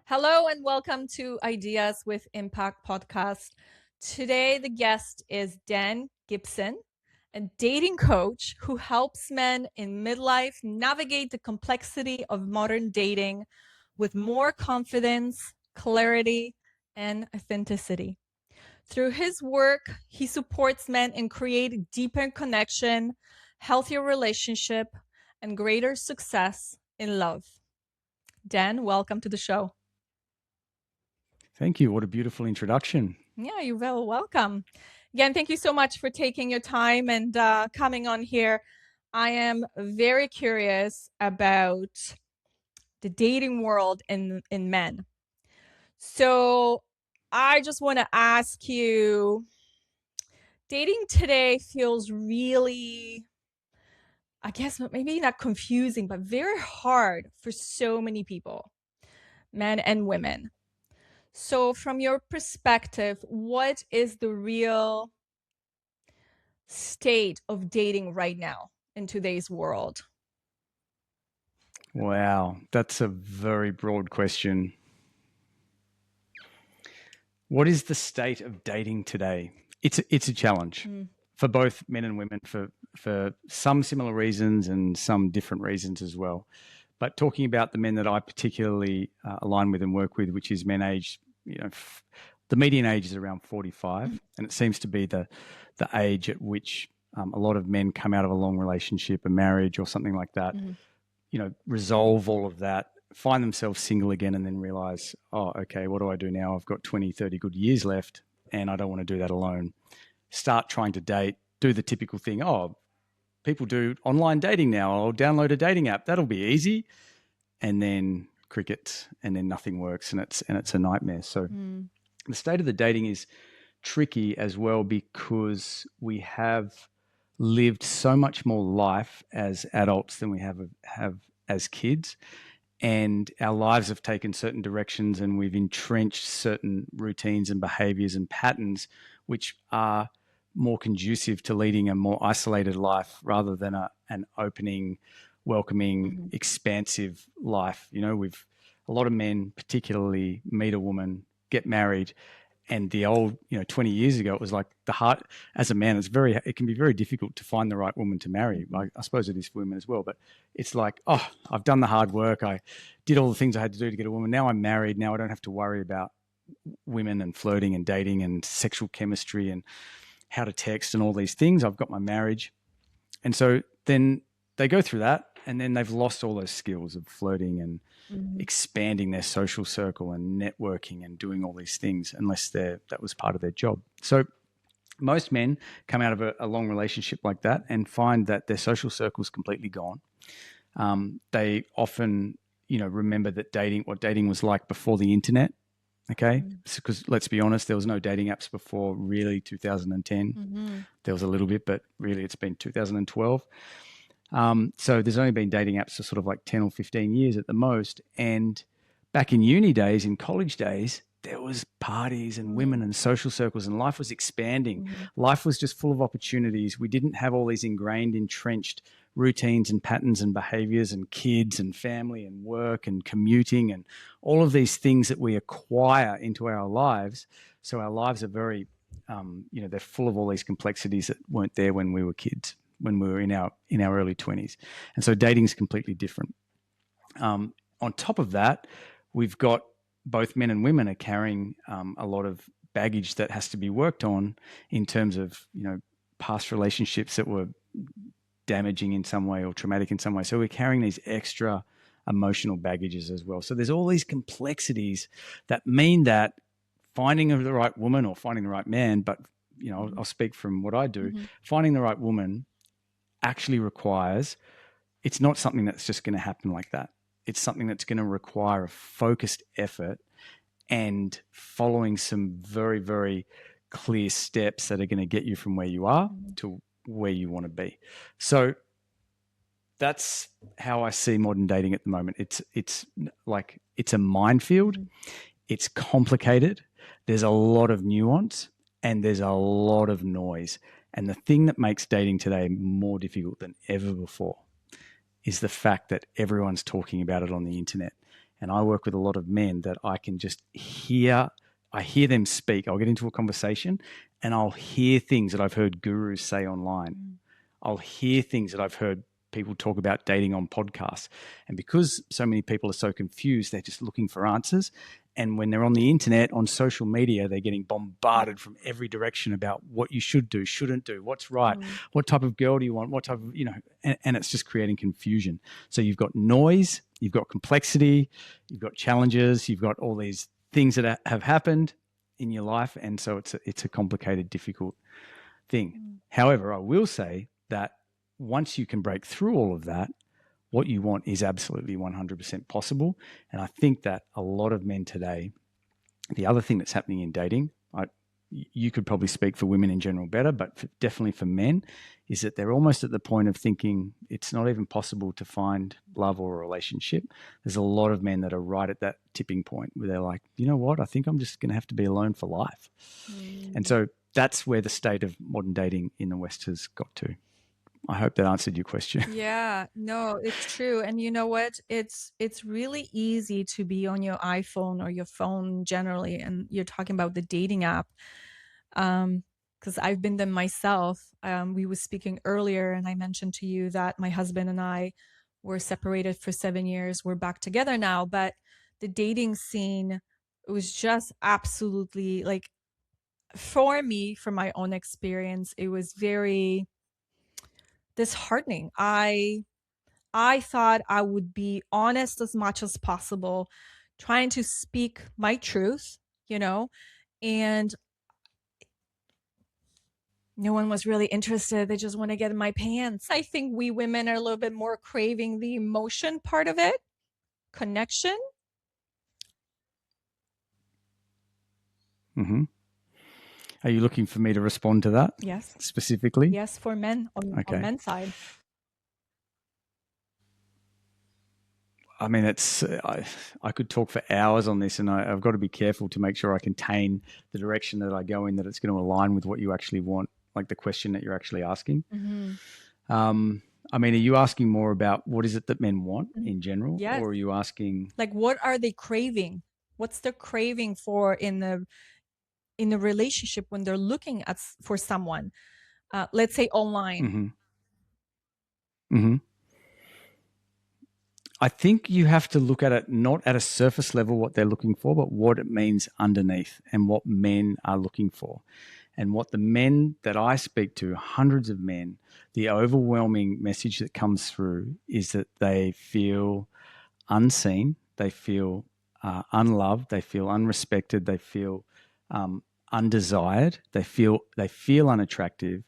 Hello and welcome to Ideas with Impact podcast. Today, the guest is Dan Gibson, a dating coach who helps men in midlife navigate the complexity of modern dating with more confidence, clarity, and authenticity. Through his work, he supports men in creating deeper connection, healthier relationship, and greater success in love. Dan, welcome to the show. Thank you. What a beautiful introduction. Yeah, you're very welcome. Again, thank you so much for taking your time and coming on here. I am very curious about the dating world in men. So I just want to ask you, dating today feels really, I guess maybe not confusing, but very hard for so many people, men and women. So from your perspective, what is the real state of dating right now in today's world? Wow, that's a very broad question. What is the state of dating today? It's a challenge for both men and women for some similar reasons and some different reasons as well. But talking about the men that I particularly align with and work with, which is men aged, the median age is around 45, and it seems to be the age at which a lot of men come out of a long relationship, a marriage or something like that, resolve all of that, find themselves single again, and then realize, oh, okay, what do I do now? I've got 20, 30 good years left, and I don't want to do that alone. Start trying to date, do the typical thing. Oh, people do online dating now. I'll download a dating app. That'll be easy. And then crickets, and then nothing works, and it's a nightmare. So the state of the dating is tricky as well, because we have lived so much more life as adults than we have as kids, and our lives have taken certain directions, and we've entrenched certain routines and behaviors and patterns which are more conducive to leading a more isolated life rather than an opening, welcoming, expansive life. A lot of men particularly meet a woman, get married, and the old, 20 years ago, it was like the heart as a man, it can be very difficult to find the right woman to marry. I suppose it is for women as well, but it's like, oh, I've done the hard work. I did all the things I had to do to get a woman. Now I'm married. Now I don't have to worry about women and flirting and dating and sexual chemistry and how to text and all these things. I've got my marriage. And so then they go through that, and then they've lost all those skills of flirting and expanding their social circle and networking and doing all these things, unless that was part of their job. So most men come out of a long relationship like that and find that their social circle is completely gone. They often, remember what dating was like before the internet. Okay, because let's be honest, there was no dating apps before really 2010. There was a little bit, but really it's been 2012. So there's only been dating apps for sort of like 10 or 15 years at the most. And back in uni days, in college days, there was parties and women and social circles, and life was expanding. Life was just full of opportunities. We didn't have all these ingrained, entrenched routines and patterns and behaviors and kids and family and work and commuting and all of these things that we acquire into our lives. So our lives are very, they're full of all these complexities that weren't there when we were kids, when we were in our early 20s. And so dating is completely different. On top of that, we've got both men and women are carrying a lot of baggage that has to be worked on in terms of, past relationships that were damaging in some way or traumatic in some way. So we're carrying these extra emotional baggages as well. So there's all these complexities that mean that finding the right woman or finding the right man, but, I'll speak from what I do, finding the right woman actually requires, it's not something that's just going to happen like that. It's something that's going to require a focused effort and following some very, very clear steps that are going to get you from where you are to where you want to be. So that's how I see modern dating at the moment. It's like it's a minefield. It's complicated. There's a lot of nuance and there's a lot of noise. And the thing that makes dating today more difficult than ever before is the fact that everyone's talking about it on the internet. and I work with a lot of men that I can just hear. I hear them speak. I'll get into a conversation and I'll hear things that I've heard gurus say online. I'll hear things that I've heard people talk about dating on podcasts. And because so many people are so confused, they're just looking for answers. And when they're on the internet, on social media, they're getting bombarded from every direction about what you should do, shouldn't do, what's right, what type of girl do you want, what type of, and it's just creating confusion. So you've got noise, you've got complexity, you've got challenges, you've got all these things that have happened in your life. And so it's a complicated, difficult thing. However, I will say that once you can break through all of that, what you want is absolutely 100% possible. And I think that a lot of men today, the other thing that's happening in dating, you could probably speak for women in general better, but definitely for men, is that they're almost at the point of thinking it's not even possible to find love or a relationship. There's a lot of men that are right at that tipping point where they're like, you know what, I think I'm just going to have to be alone for life. And so that's where the state of modern dating in the West has got to. I hope that answered your question. Yeah, no, it's true. And you know what? It's really easy to be on your iPhone or your phone generally, and you're talking about the dating app. Because I've been them myself. We were speaking earlier, and I mentioned to you that my husband and I were separated for 7 years. We're back together now, but the dating scene was just absolutely like, for me, from my own experience, it was very disheartening. I thought I would be honest as much as possible, trying to speak my truth, and no one was really interested. They just want to get in my pants. I think we women are a little bit more craving the emotion part of it, connection. Mm-hmm. Are you looking for me to respond to that? Yes. Specifically? Yes, for men on men's side. I mean, I could talk for hours on this, and I've got to be careful to make sure I contain the direction that I go in, that it's going to align with what you actually want, like the question that you're actually asking. I mean, are you asking more about what is it that men want in general? Yes. Or are you asking like, what are they craving? What's their craving for in the relationship when they're looking for someone? Let's say online. I think you have to look at it not at a surface level, what they're looking for, but what it means underneath and what men are looking for. And what the men that I speak to, hundreds of men, the overwhelming message that comes through is that they feel unseen, they feel unloved, they feel unrespected, they feel undesired, they feel unattractive,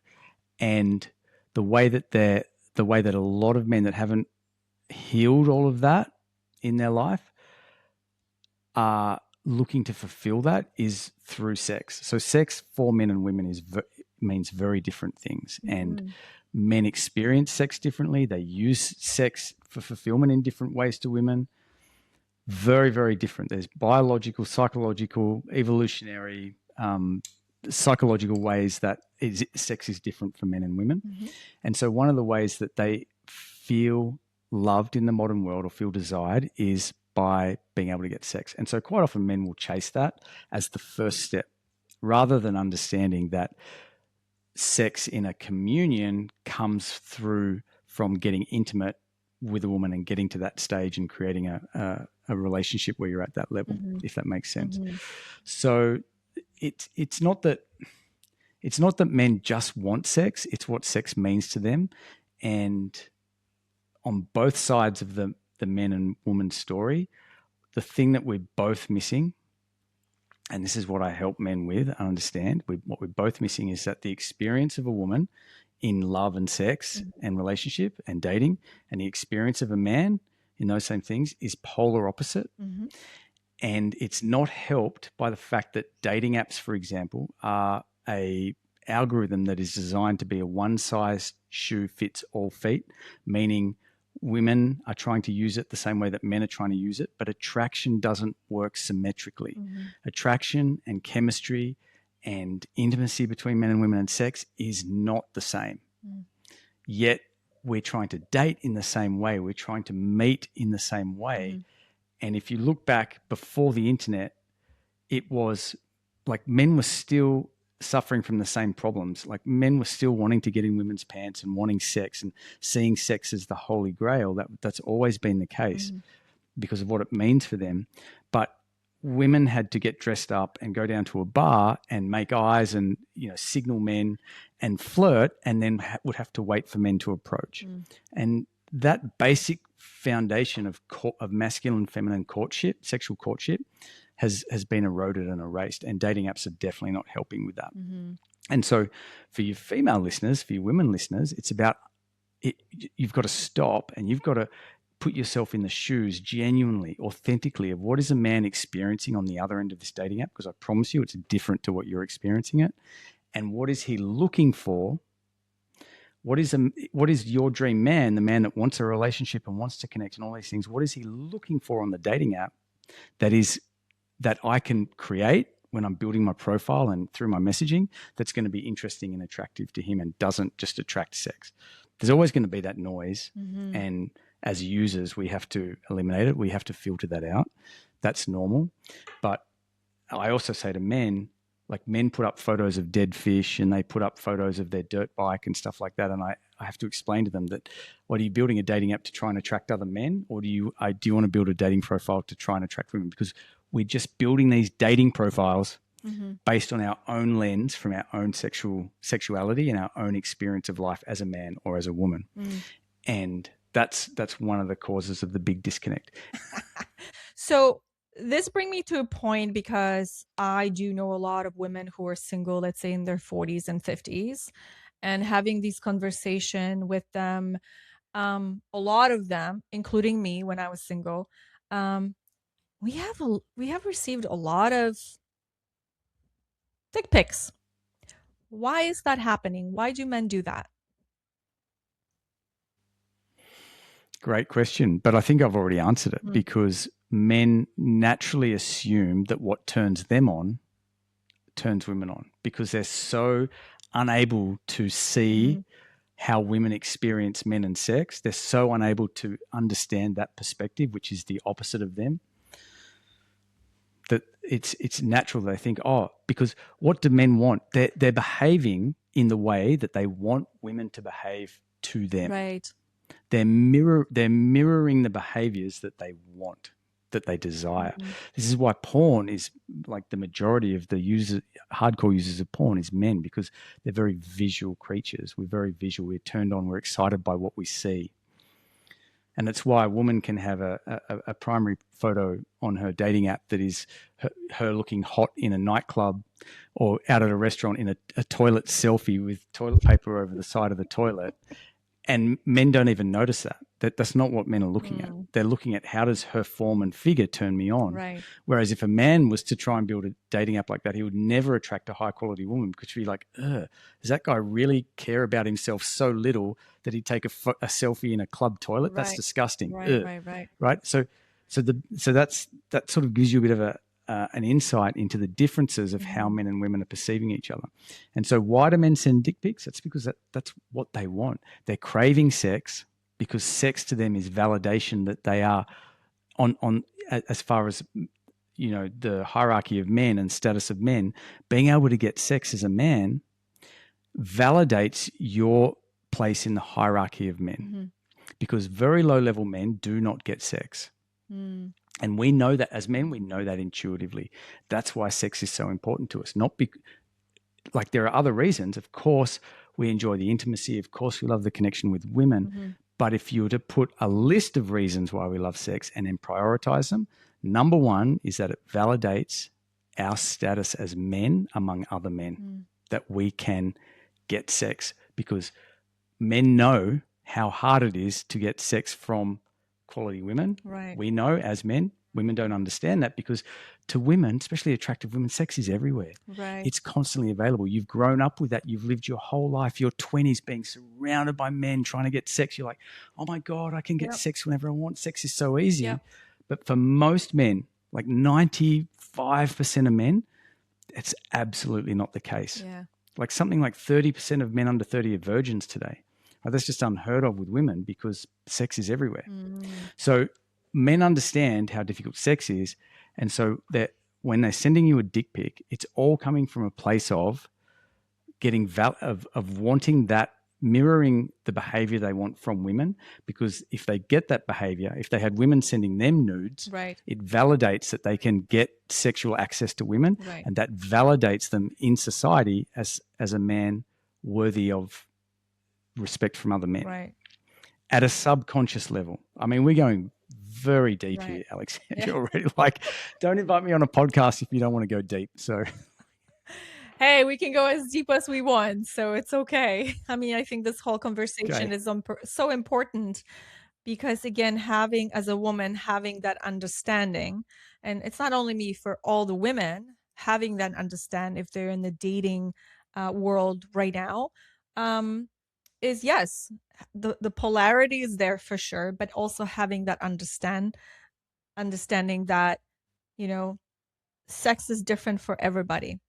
and the way that a lot of men that haven't healed all of that in their life are looking to fulfill that is through sex. So sex for men and women means very different things. And men experience sex differently. They use sex for fulfillment in different ways to women. Very, very different. There's biological, psychological, evolutionary, psychological ways that sex is different for men and women. And so one of the ways that they feel loved in the modern world or feel desired is by being able to get sex. And so quite often men will chase that as the first step rather than understanding that sex in a communion comes through from getting intimate with a woman and getting to that stage and creating a relationship where you're at that level, if that makes sense. So it's not that men just want sex, it's what sex means to them. And on both sides of the men and woman story, the thing that we're both missing, and this is what I help men with understand, what we're both missing is that the experience of a woman in love and sex and relationship and dating and the experience of a man in those same things is polar opposite. And it's not helped by the fact that dating apps, for example, are a algorithm that is designed to be a one-size shoe fits all feet, meaning women are trying to use it the same way that men are trying to use it, but attraction doesn't work symmetrically. Attraction and chemistry and intimacy between men and women and sex is not the same. Yet we're trying to date in the same way. We're trying to meet in the same way. And if you look back before the internet, it was like men were still suffering from the same problems. Like men were still wanting to get in women's pants and wanting sex and seeing sex as the holy grail. That's always been the case because of what it means for them. But women had to get dressed up and go down to a bar and make eyes and, you know, signal men and flirt, and then would have to wait for men to approach. And that basic foundation of masculine and feminine courtship, sexual courtship, has been eroded and erased, and dating apps are definitely not helping with that. And so for your female listeners, for your women listeners, it's about it. You've got to stop and you've got to put yourself in the shoes genuinely, authentically, of what is a man experiencing on the other end of this dating app, because I promise you it's different to what you're experiencing it. And what is he looking for? What is your dream man, the man that wants a relationship and wants to connect and all these things? What is he looking for on the dating app that I can create when I'm building my profile and through my messaging that's going to be interesting and attractive to him and doesn't just attract sex? There's always going to be that noise. And as users, we have to eliminate it. We have to filter that out. That's normal. But I also say to men, like men put up photos of dead fish and they put up photos of their dirt bike and stuff like that. And I have to explain to them that, what, are you building a dating app to try and attract other men? Or do you want to build a dating profile to try and attract women? Because we're just building these dating profiles based on our own lens from our own sexuality and our own experience of life as a man or as a woman. And that's one of the causes of the big disconnect. So this brings me to a point, because I do know a lot of women who are single, let's say in their 40s and 50s, and having these conversations with them, a lot of them, including me when I was single, we have received a lot of dick pics. Why is that happening? Why do men do that? Great question. But I think I've already answered it, because men naturally assume that what turns them on turns women on, because they're so unable to see how women experience men and sex. They're so unable to understand that perspective, which is the opposite of them, that it's natural they think, oh, because what do men want? They're behaving in the way that they want women to behave to them. Right. They're mirroring the behaviors that they want, that they desire. This is why porn is, like, the majority of the hardcore users of porn is men, because they're very visual creatures. We're very visual. We're turned on. We're excited by what we see. And that's why a woman can have a primary photo on her dating app that is her looking hot in a nightclub or out at a restaurant in a toilet selfie with toilet paper over the side of the toilet. And men don't even notice that. That's not what men are looking at. They're looking at, how does her form and figure turn me on? Right. Whereas if a man was to try and build a dating app like that, he would never attract a high quality woman, because she'd be like, does that guy really care about himself so little that he'd take a selfie in a club toilet? That's disgusting. Right. So that sort of gives you a bit of an insight into the differences of how men and women are perceiving each other. And so why do men send dick pics? That's because that's what they want. They're craving sex, because sex to them is validation that they are on as far as, you know, the hierarchy of men and status of men. Being able to get sex as a man validates your place in the hierarchy of men, because very low level men do not get sex. And we know that as men, we know that intuitively. That's why sex is so important to us. Like, there are other reasons. Of course, we enjoy the intimacy. Of course, we love the connection with women. But if you were to put a list of reasons why we love sex and then prioritize them, number one is that it validates our status as men among other men, that we can get sex, because men know how hard it is to get sex from quality women. Right. We know as men. Women don't understand that, because to women, especially attractive women, sex is everywhere. Right. It's constantly available. You've grown up with that. You've lived your whole life, your 20s, being surrounded by men trying to get sex. You're like, oh my God, I can get sex whenever I want. Sex is so easy. But for most men, like 95% of men, it's absolutely not the case. Like something like 30% of men under 30 are virgins today. That's just unheard of with women, because sex is everywhere. So men understand how difficult sex is, and so that when they're sending you a dick pic, it's all coming from a place of getting of wanting that, mirroring the behavior they want from women. Because if they get that behavior, if they had women sending them nudes, Right. it validates that they can get sexual access to women, Right. and that validates them in society as a man worthy of respect from other men. Right. At a subconscious level. I mean, we're going very deep Right. here, Alex. Yeah. You're already like, don't invite me on a podcast if you don't want to go deep. So Hey, we can go as deep as we want, so it's okay. I mean, I think this whole conversation okay. is so important because, again, having, as a woman, having that understanding, and it's not only me, for all the women, having that understand if they're in the dating world right now, is, yes, the polarity is there for sure, but also having that understanding that, you know, sex is different for everybody.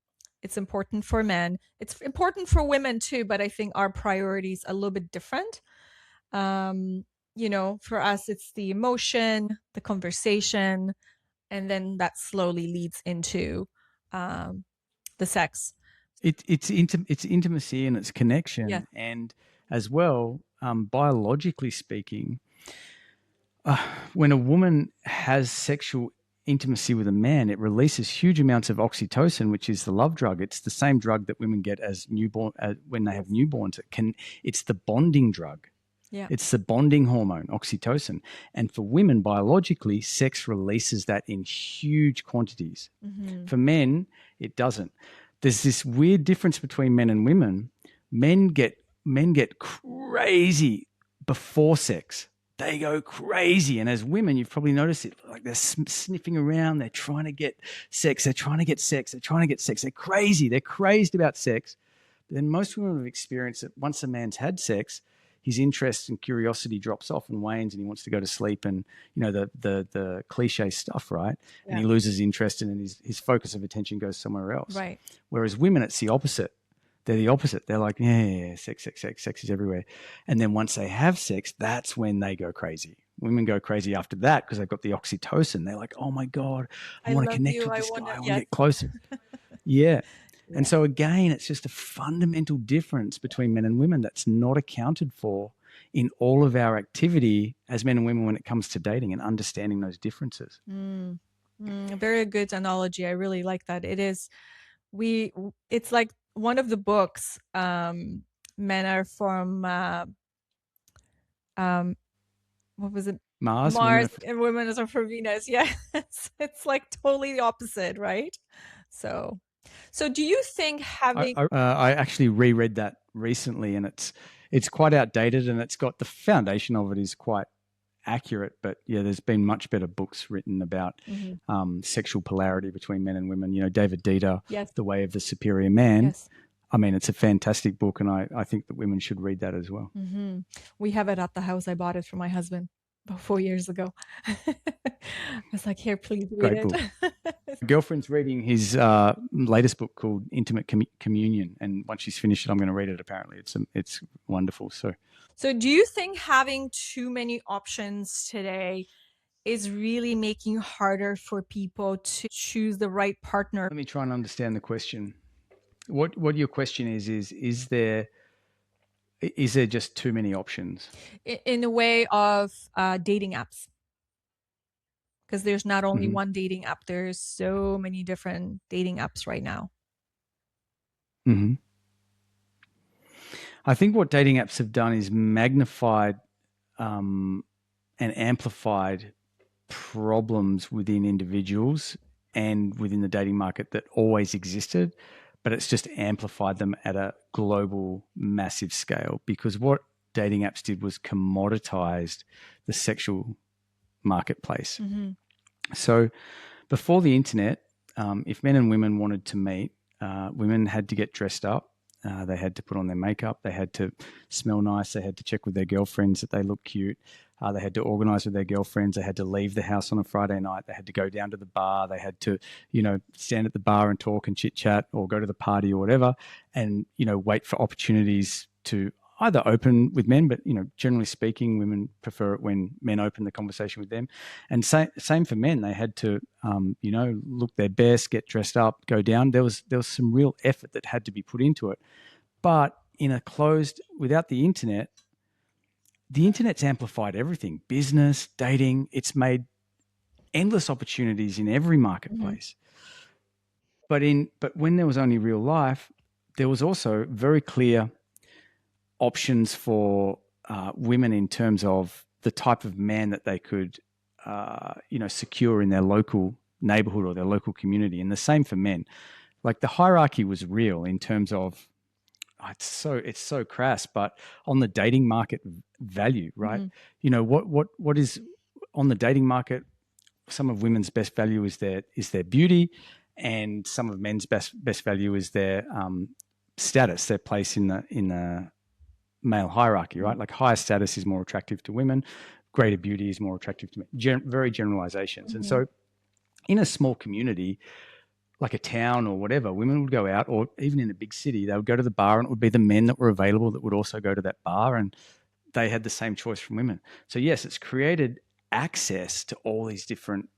It's important for men. It's important for women too, but I think our priorities are a little bit different. You know, for us, it's the emotion, the conversation, and then that slowly leads into the sex. It's intimacy and it's connection. Yeah. And as well, biologically speaking, when a woman has sexual intimacy with a man, it releases huge amounts of oxytocin, which is the love drug. It's the same drug that women get as newborn when they have newborns. It's the bonding drug. Yeah. It's the bonding hormone, oxytocin. And for women, biologically, sex releases that in huge quantities. Mm-hmm. For men, it doesn't. There's this weird difference between men and women. Men get crazy before sex. They go crazy. And as women, you've probably noticed it, like they're sniffing around. They're trying to get sex. They're trying to get sex. They're trying to get sex. They're crazy. They're crazed about sex. But then most women have experienced that once a man's had sex, his interest and curiosity drops off and wanes, and he wants to go to sleep, and you know the cliche stuff, right? Yeah. And he loses interest, and his focus of attention goes somewhere else. Right. Whereas women, it's the opposite. They're the opposite. They're like, yeah, sex is everywhere. And then once they have sex, that's when they go crazy. Women go crazy after that because they've got the oxytocin. They're like, oh my God, I want to connect with this guy. I want to get closer. Yeah. And so again, it's just a fundamental difference between men and women that's not accounted for in all of our activity as men and women when it comes to dating and understanding those differences. Very good analogy. I really like that. It's like one of the books, men are from, what was it? Mars and women are from Venus. Yeah. It's like totally the opposite, right? So do you think having... I actually reread that recently, and it's quite outdated, and it's got the foundation of it is quite accurate, but yeah, there's been much better books written about sexual polarity between men and women. You know, David Dieter, yes. The Way of the Superior Man. Yes. I mean, it's a fantastic book, and I think that women should read that as well. Mm-hmm. We have it at the house. I bought it for my husband about 4 years ago. I was like, here, please read it. Great book. Girlfriend's reading his latest book called Intimate Communion, and once she's finished it, I'm going to read it. Apparently, it's wonderful. So do you think having too many options today is really making it harder for people to choose the right partner? Let me try and understand the question. What your question is there just too many options? In the way of dating apps. Because there's not only one dating app, there's so many different dating apps right now. Mm-hmm. I think what dating apps have done is magnified and amplified problems within individuals and within the dating market that always existed, but it's just amplified them at a global, massive scale. Because what dating apps did was commoditized the sexual marketplace. Mm-hmm. So before the internet, if men and women wanted to meet, women had to get dressed up. They had to put on their makeup. They had to smell nice. They had to check with their girlfriends that they look cute. They had to organize with their girlfriends. They had to leave the house on a Friday night. They had to go down to the bar. They had to, stand at the bar and talk and chit chat, or go to the party or whatever, and, wait for opportunities to either open with men, but generally speaking, women prefer it when men open the conversation with them. And same for men. They had to, look their best, get dressed up, go down. There was some real effort that had to be put into it. But in a closed, without the internet's amplified everything: business, dating. It's made endless opportunities in every marketplace. But when there was only real life, there was also very clear options for women in terms of the type of man that they could, secure in their local neighborhood or their local community. And the same for men. Like the hierarchy was real in terms of, it's so crass, but on the dating market value, right? What is on the dating market? Some of women's best value is their beauty, and some of men's best value is their status, their place in the male hierarchy, right? Like higher status is more attractive to women, greater beauty is more attractive to men. Very generalizations. And so in a small community, like a town or whatever, women would go out, or even in a big city, they would go to the bar, and it would be the men that were available that would also go to that bar, and they had the same choice from women. So yes, it's created access to all these different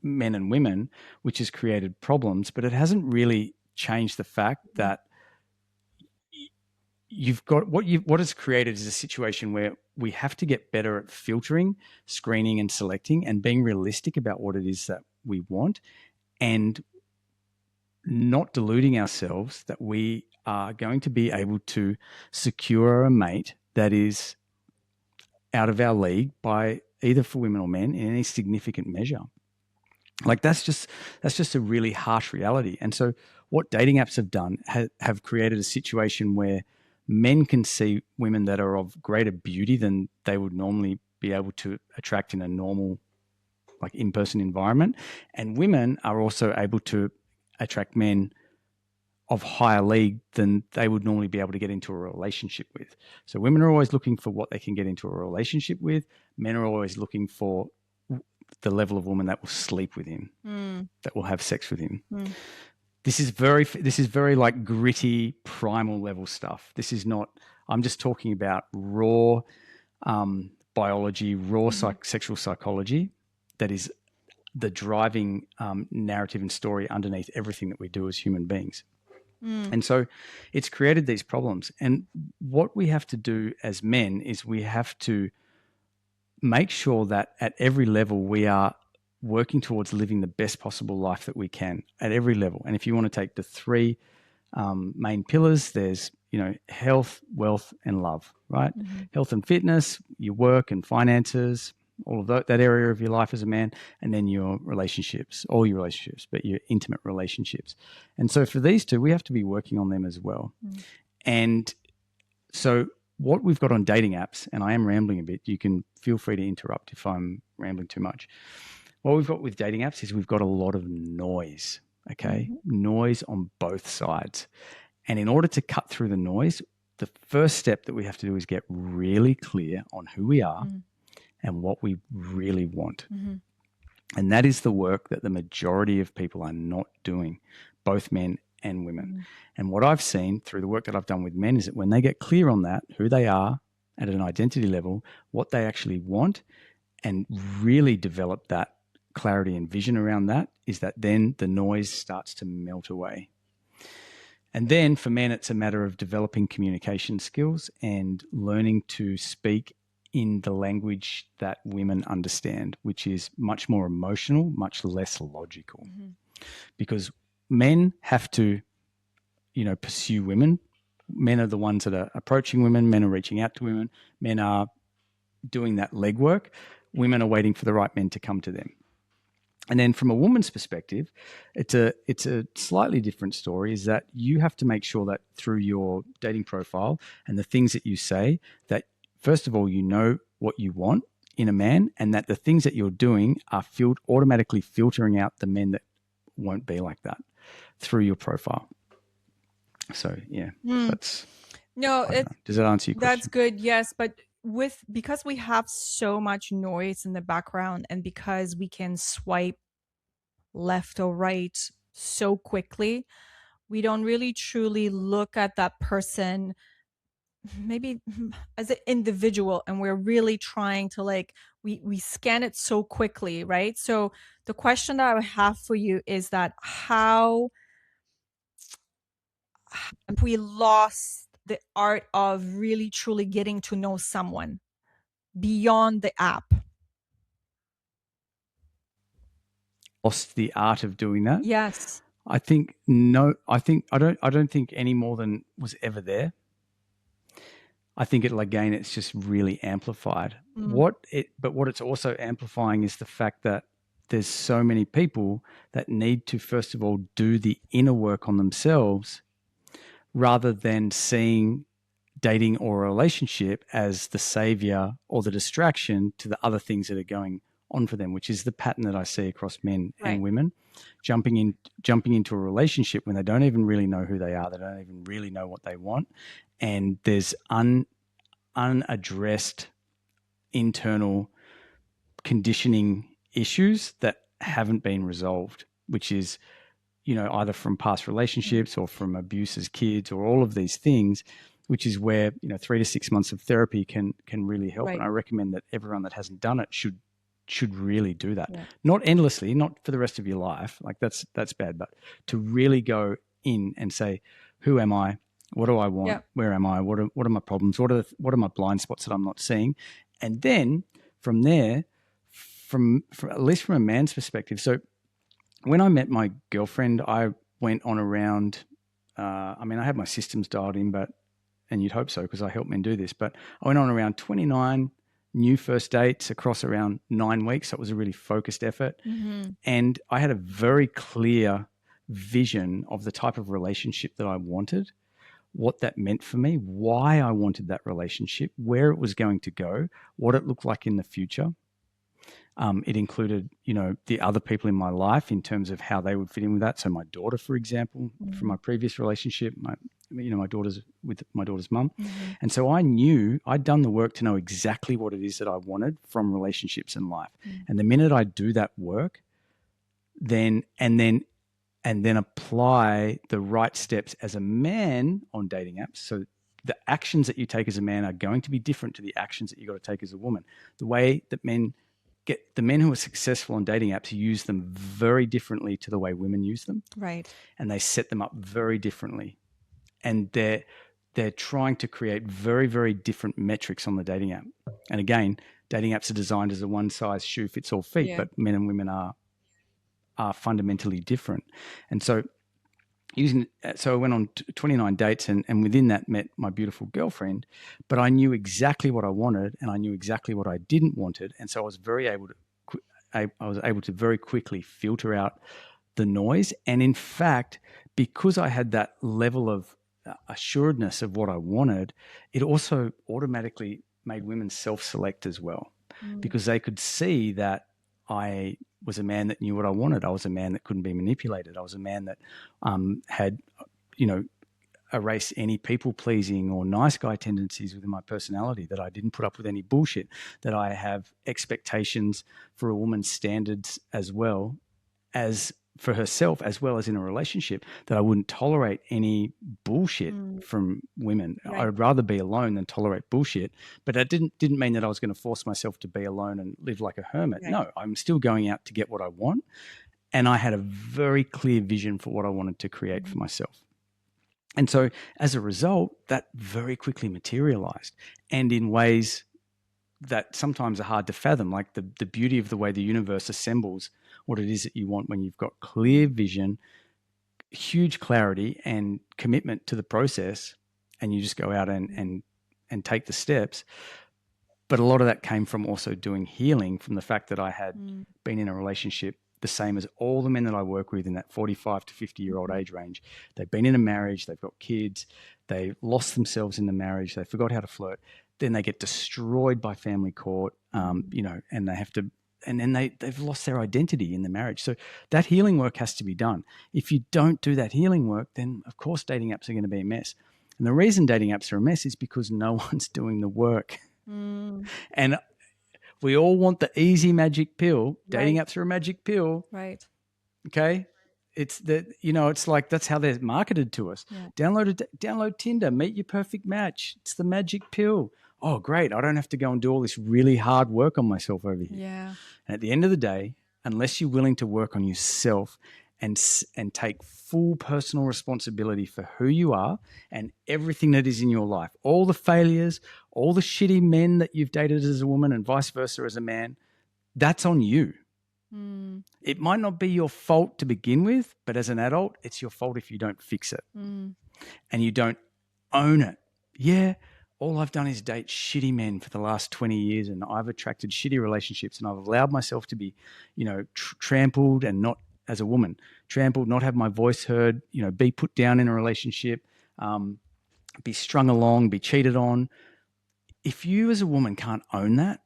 men and women, which has created problems, but it hasn't really changed the fact that you've got what is created is a situation where we have to get better at filtering, screening, and selecting, and being realistic about what it is that we want, and not deluding ourselves that we are going to be able to secure a mate that is out of our league by either for women or men in any significant measure. Like that's just a really harsh reality. And so what dating apps have done have created a situation where men can see women that are of greater beauty than they would normally be able to attract in a normal, like in-person environment. And women are also able to attract men of higher league than they would normally be able to get into a relationship with. So women are always looking for what they can get into a relationship with. Men are always looking for the level of woman that will sleep with him, that will have sex with him. This is very like gritty, primal level stuff. This is not, I'm just talking about raw biology, raw sexual psychology that is the driving narrative and story underneath everything that we do as human beings. And so it's created these problems. And what we have to do as men is we have to make sure that at every level we are working towards living the best possible life that we can at every level. And if you want to take the three main pillars, there's, health, wealth, and love, right? Health and fitness, your work and finances, all of that area of your life as a man, and then your relationships, all your relationships, but your intimate relationships. And so for these two, we have to be working on them as well. And so what we've got on dating apps, and I am rambling a bit, you can feel free to interrupt if I'm rambling too much. What we've got with dating apps is we've got a lot of noise, okay? Noise on both sides. And in order to cut through the noise, the first step that we have to do is get really clear on who we are and what we really want. And that is the work that the majority of people are not doing, both men and women. And what I've seen through the work that I've done with men is that when they get clear on that, who they are at an identity level, what they actually want, and really develop that clarity and vision around that, is that then the noise starts to melt away. And then for men, it's a matter of developing communication skills and learning to speak in the language that women understand, which is much more emotional, much less logical. Because men have to, pursue women. Men are the ones that are approaching women. Men are reaching out to women. Men are doing that legwork. Women are waiting for the right men to come to them. And then from a woman's perspective, it's a slightly different story, is that you have to make sure that through your dating profile and the things that you say, that first of all, you know what you want in a man, and that the things that you're doing are automatically filtering out the men that won't be like that through your profile. So yeah, does that answer your question? That's good. Yes. But because we have so much noise in the background, and because we can swipe left or right so quickly, we don't really truly look at that person maybe as an individual, and we're really trying to like we scan it so quickly, right? So the question that I have for you is that how we lost the art of really truly getting to know someone beyond the app. Lost the art of doing that. Yes. I think no. I don't think any more than was ever there. I think it'll again. It's just really amplified. Mm, But what it's also amplifying is the fact that there's so many people that need to first of all do the inner work on themselves, rather than seeing dating or a relationship as the savior or the distraction to the other things that are going on for them, which is the pattern that I see across men and right. women jumping into a relationship when they don't even really know who they are, they don't even really know what they want, and there's unaddressed internal conditioning issues that haven't been resolved, which is, either from past Mm, relationships or from abuse as kids or all of these things, which is where, 3 to 6 months of therapy can really help. And right. I recommend that everyone that hasn't done it should really do that. Yeah. Not endlessly, not for the rest of your life. Like that's bad, but to really go in and say, who am I? What do I Yeah. want? Where am I? What are my problems? What are my blind spots that I'm not seeing? And then from there, from at least from a man's perspective. So when I met my girlfriend, I went on around. I mean, I had my systems dialed in, but and you'd hope so because I help men do this. But I went on around 29 new first dates across around 9 weeks. So it was a really focused effort, Hmm. and I had a very clear vision of the type of relationship that I wanted, what that meant for me, why I wanted that relationship, where it was going to go, what it looked like in the future. It included, the other people in my life in terms of how they would fit in with that. So my daughter, for example, from my Hmm. previous relationship, my daughter's with my daughter's mum, Hmm. and so I knew I'd done the work to know exactly what it is that I wanted from relationships and life. And the minute I do that work, then and then apply the right steps as a man on dating apps. So the actions that you take as a man are going to be different to the actions that you got to take as a woman. The way that the men who are successful on dating apps use them very differently to the way women use them, Right. and they set them up very differently. And they're trying to create very, very different metrics on the dating app. And again, dating apps are designed as a one size shoe fits all feet, Yeah. but men and women are fundamentally different. And so I went on 29 dates, and within that met my beautiful girlfriend, but I knew exactly what I wanted and I knew exactly what I didn't wanted. And so I was able to very quickly filter out the noise. And in fact, because I had that level of assuredness of what I wanted, it also automatically made women self-select as well, Mm, because they could see that I was a man that knew what I wanted. I was a man that couldn't be manipulated. I was a man that had, you know, erase any people pleasing or nice guy tendencies within my personality, that I didn't put up with any bullshit, that I have expectations for a woman's standards as well as for herself, as well as in a relationship, that I wouldn't tolerate any bullshit mm, from women. right. I'd rather be alone than tolerate bullshit. But that didn't mean that I was going to force myself to be alone and live like a hermit. Right. No, I'm still going out to get what I want. And I had a very clear vision for what I wanted to create for Mhm. myself. And so as a result, that very quickly materialized, and in ways that sometimes are hard to fathom, like the beauty of the way the universe assembles what it is that you want when you've got clear Mm, vision, huge clarity, and commitment to the process, and you just go out mm, and take the steps. But a lot of that came from also doing healing from the fact that I had mm, been in a relationship the same as all the men that I work with in that 45 to 50-year-old mhm, age range. They've been in a marriage, they've got kids, they lost themselves in the marriage, they forgot how to flirt. Then they get destroyed by family court, mhm. and they have to, and then they've lost their identity in the marriage. So that healing work has to be done. If you don't do that healing work, then of course dating apps are going to be a mess. And the reason dating apps are a mess is because no one's doing the work. Mm, And we all want the easy magic pill. Dating right. apps are a magic pill. Right. Okay. It's that, it's like that's how they're marketed to us. Yeah. Download Tinder, meet your perfect match. It's the magic pill. Oh, great. I don't have to go and do all this really hard work on myself over here. Yeah. And at the end of the day, unless you're willing to work on yourself and take full personal responsibility for who you are and everything that is in your life, all the failures, all the shitty men that you've dated as a woman and vice versa as a man, that's on you. It might not be your fault to begin with, but as an adult, it's your fault if you don't fix it and you don't own it. Yeah, all I've done is date shitty men for the last 20 years and I've attracted shitty relationships and I've allowed myself to be, trampled and not, as a woman, trampled, not have my voice heard, be put down in a relationship, be strung along, be cheated on. If you as a woman can't own that,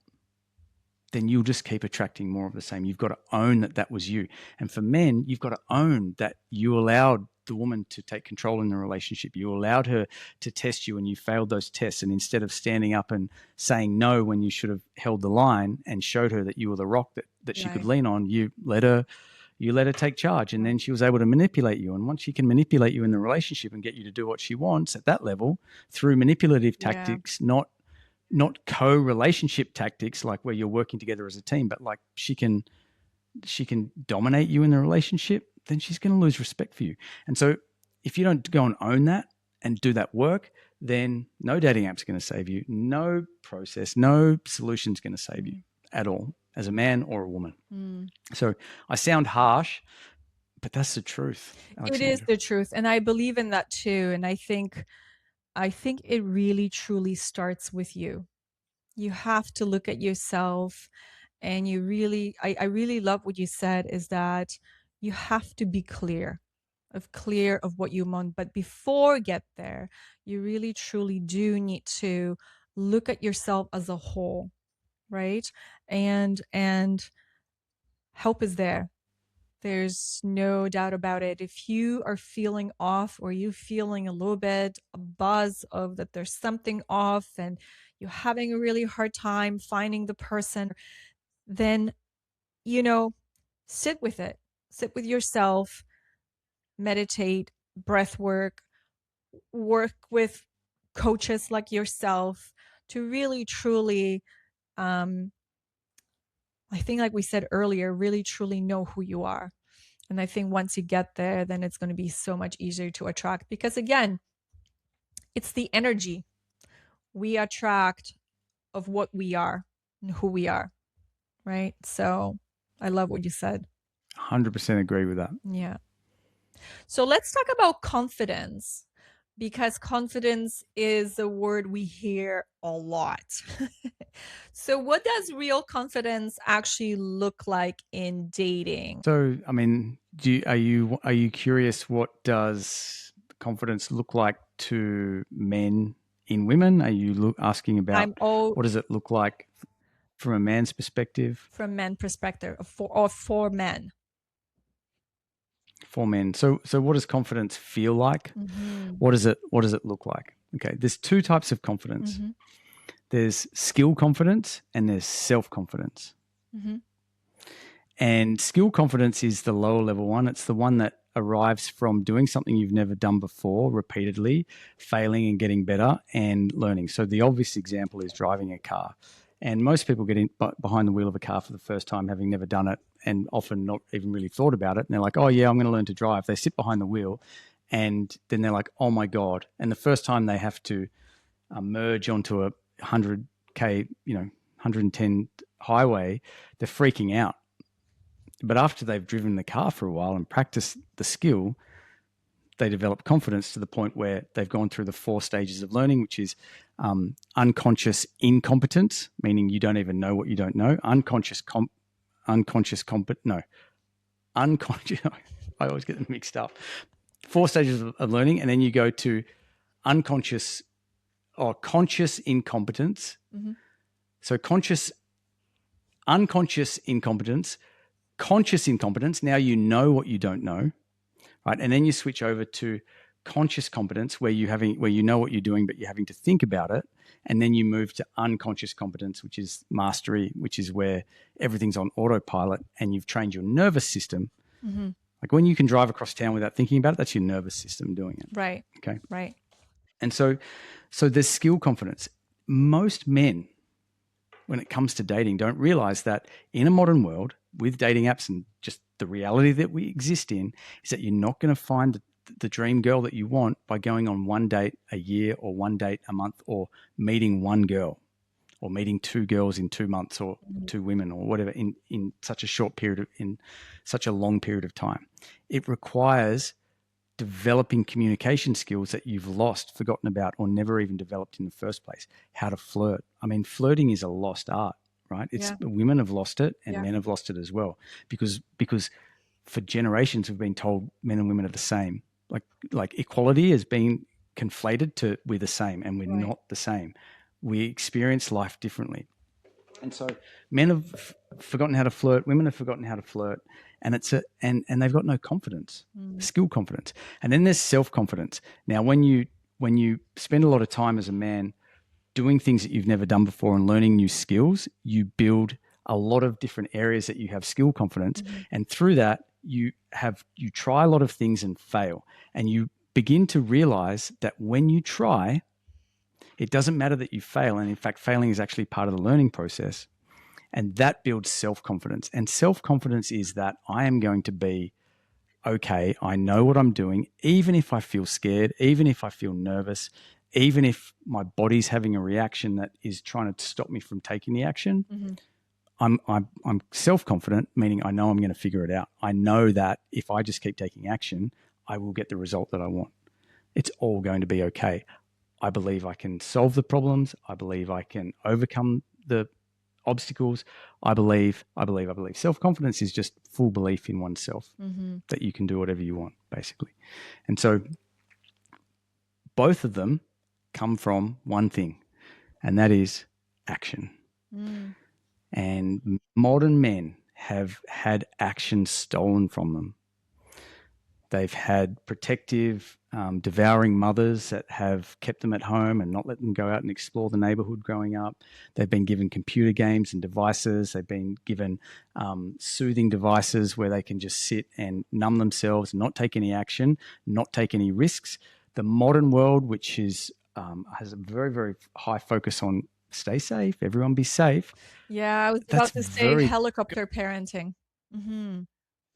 then you'll just keep attracting more of the same. You've got to own that that was you. And for men, you've got to own that you allowed the woman to take control in the relationship. You allowed her to test you and you failed those tests. And instead of standing up and saying no when you should have held the line and showed her that you were the rock that she could lean on, you let her take charge. And then she was able to manipulate you. And once she can manipulate you in the relationship and get you to do what she wants at that level through manipulative tactics, not co-relationship tactics, like where you're working together as a team, but like she can dominate you in the relationship, then she's going to lose respect for you. And so if you don't go and own that and do that work, then no dating app's going to save you. No process, no solution's going to save you at all as a man or a woman. So I sound harsh, but that's the truth, Alexandra. It is the truth. And I believe in that too. And I think it really truly starts with you. You have to look at yourself and you really, I really love what you said, is that you have to be clear of what you want. But before you get there, you really truly do need to look at yourself as a whole, right? And help is there. There's no doubt about it. If you are feeling off or you feeling a little bit a buzz of that there's something off and you're having a really hard time finding the person, then, sit with it. Sit with yourself, meditate, breath work with coaches like yourself to really truly, I think, like we said earlier, really truly know who you are. And I think once you get there, then it's going to be so much easier to attract, because again, it's the energy we attract of what we are and who we are, right? So I love what you said. 100% agree with that. Yeah. So let's talk about confidence, because confidence is a word we hear a lot. So what does real confidence actually look like in dating? So, I mean, are you curious, what does confidence look like to men in women? Are you asking about what does it look like from a man's perspective? From men's perspective, for men. For men. So what does confidence feel like? Mm-hmm. What does it look like? Okay, there's two types of confidence. Mm-hmm. There's skill confidence and there's self-confidence. Mm-hmm. And skill confidence is the lower level one. It's the one that arrives from doing something you've never done before repeatedly, failing and getting better and learning. So the obvious example is driving a car. And most people get in behind the wheel of a car for the first time, having never done it and often not even really thought about it. And they're like, oh, yeah, I'm going to learn to drive. They sit behind the wheel and then they're like, oh, my God. And the first time they have to merge onto a 100K, 110 highway, they're freaking out. But after they've driven the car for a while and practiced the skill, they develop confidence to the point where they've gone through the 4 stages of learning, which is unconscious incompetence, meaning you don't even know what you don't know. Unconscious. I always get them mixed up. 4 stages of learning, and then you go to unconscious or conscious incompetence. Mm-hmm. So unconscious incompetence, conscious incompetence. Now you know what you don't know, right? And then you switch over to conscious competence, where you know what you're doing, but you're having to think about it. And then you move to unconscious competence, which is mastery, which is where everything's on autopilot and you've trained your nervous system Like when you can drive across town without thinking about it, that's your nervous system doing it. Right. Okay. Right. And so there's skill confidence. Most men, when it comes to dating, don't realize that in a modern world with dating apps and just the reality that we exist in is that you're not going to find the dream girl that you want by going on one date a year or one date a month or meeting one girl or meeting two girls in 2 months or two women or whatever in such a short period in such a long period of time. It requires developing communication skills that you've lost, forgotten about, or never even developed in the first place. How to flirt. I mean, flirting is a lost art, right? It's women have lost it and men have lost it as well because for generations we've been told men and women are the same. Like equality has been conflated to we're the same, and we're not the same. We experience life differently. And so men have forgotten how to flirt, women have forgotten how to flirt, and and they've got no confidence, skill confidence. And then there's self-confidence. Now, when you spend a lot of time as a man doing things that you've never done before and learning new skills, you build a lot of different areas that you have skill confidence. And through that, you try a lot of things and fail. And you begin to realize that when you try, it doesn't matter that you fail. And in fact, failing is actually part of the learning process. And that builds self-confidence. And self-confidence is that I am going to be okay. I know what I'm doing, even if I feel scared, even if I feel nervous, even if my body's having a reaction that is trying to stop me from taking the action. I'm self-confident, meaning I know I'm going to figure it out. I know that if I just keep taking action, I will get the result that I want. It's all going to be okay. I believe I can solve the problems. I believe I can overcome the obstacles. I believe. Self-confidence is just full belief in oneself that you can do whatever you want, basically. And so both of them come from one thing, and that is action. And modern men have had action stolen from them. They've had protective, devouring mothers that have kept them at home and not let them go out and explore the neighborhood growing up. They've been given computer games and devices. They've been given soothing devices where they can just sit and numb themselves, not take any action, not take any risks. The modern world, which is has a very, very high focus on stay safe, everyone be safe. Yeah, I was about to say helicopter parenting.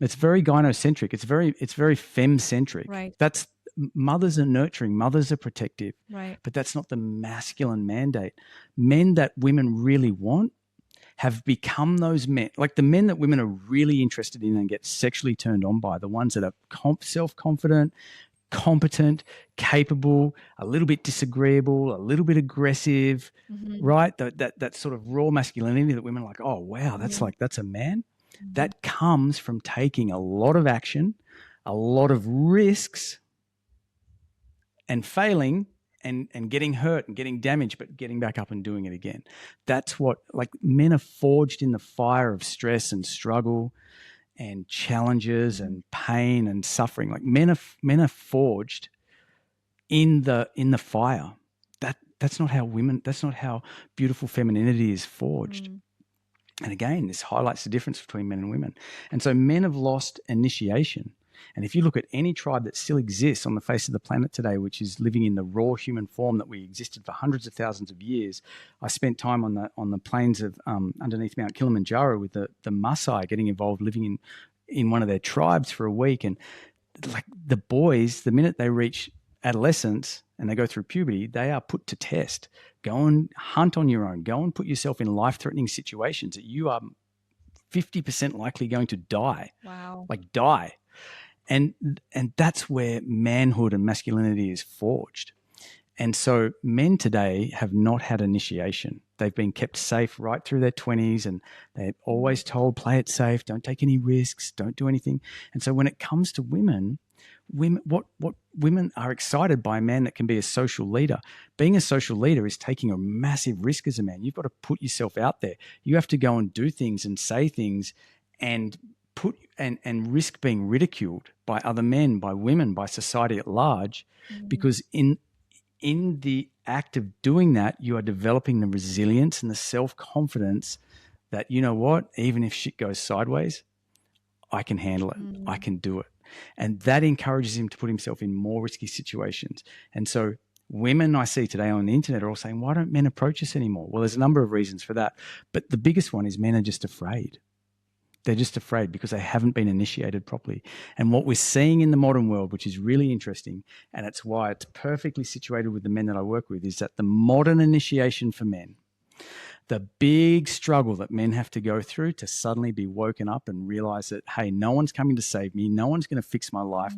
It's very gynocentric. It's very femme-centric. Right. That's mothers are nurturing, mothers are protective. Right. But that's not the masculine mandate. Men that women really want have become those men, like the men that women are really interested in and get sexually turned on by, the ones that are self-confident, competent, capable, a little bit disagreeable, a little bit aggressive, right? That sort of raw masculinity that women are like, oh, wow, that's a man. That comes from taking a lot of action, a lot of risks, and failing and getting hurt and getting damaged, but getting back up and doing it again. That's what, like, men are forged in the fire of stress and struggle and challenges and pain and suffering. Like men are forged in the fire. That's not how beautiful femininity is forged. And again, this highlights the difference between men and women. And so men have lost initiation. And if you look at any tribe that still exists on the face of the planet today, which is living in the raw human form that we existed for hundreds of thousands of years, I spent time on the plains of underneath Mount Kilimanjaro with the Maasai, getting involved, living in one of their tribes for a week. And like the boys, the minute they reach adolescence and they go through puberty, they are put to test. Go and hunt on your own. Go and put yourself in life-threatening situations that you are 50% likely going to die. Wow. Like die. And that's where manhood and masculinity is forged. And so men today have not had initiation. They've been kept safe right through their 20s, and they're always told, play it safe, don't take any risks, don't do anything. And so when it comes to women, what women are excited by a man that can be a social leader. Being a social leader is taking a massive risk as a man. You've got to put yourself out there. You have to go and do things and say things and and risk being ridiculed by other men, by women, by society at large, because in the act of doing that, you are developing the resilience and the self-confidence that, you know what, even if shit goes sideways, I can handle it. I can do it. And that encourages him to put himself in more risky situations. And so women I see today on the internet are all saying, why don't men approach us anymore? Well, there's a number of reasons for that. But the biggest one is men are just afraid. They're just afraid because they haven't been initiated properly. And what we're seeing in the modern world, which is really interesting, and it's why it's perfectly situated with the men that I work with, is that the modern initiation for men, the big struggle that men have to go through to suddenly be woken up and realize that, hey, no one's coming to save me. No one's going to fix my life.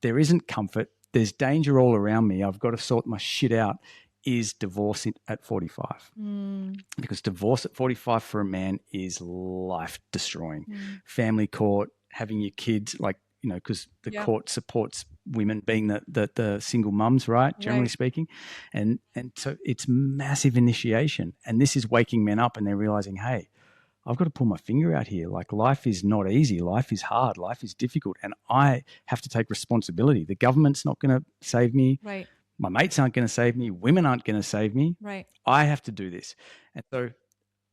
There isn't comfort. There's danger all around me. I've got to sort my shit out, is divorce at 45. Because divorce at 45 for a man is life destroying. Family court, having your kids, like, you know, because the court supports women being the single mums, right? Generally speaking. And so it's massive initiation. And this is waking men up and they're realizing, hey, I've got to pull my finger out here. Like, life is not easy. Life is hard. Life is difficult. And I have to take responsibility. The government's not going to save me. Right. My mates aren't going to save me. Women aren't going to save me. Right. I have to do this. And so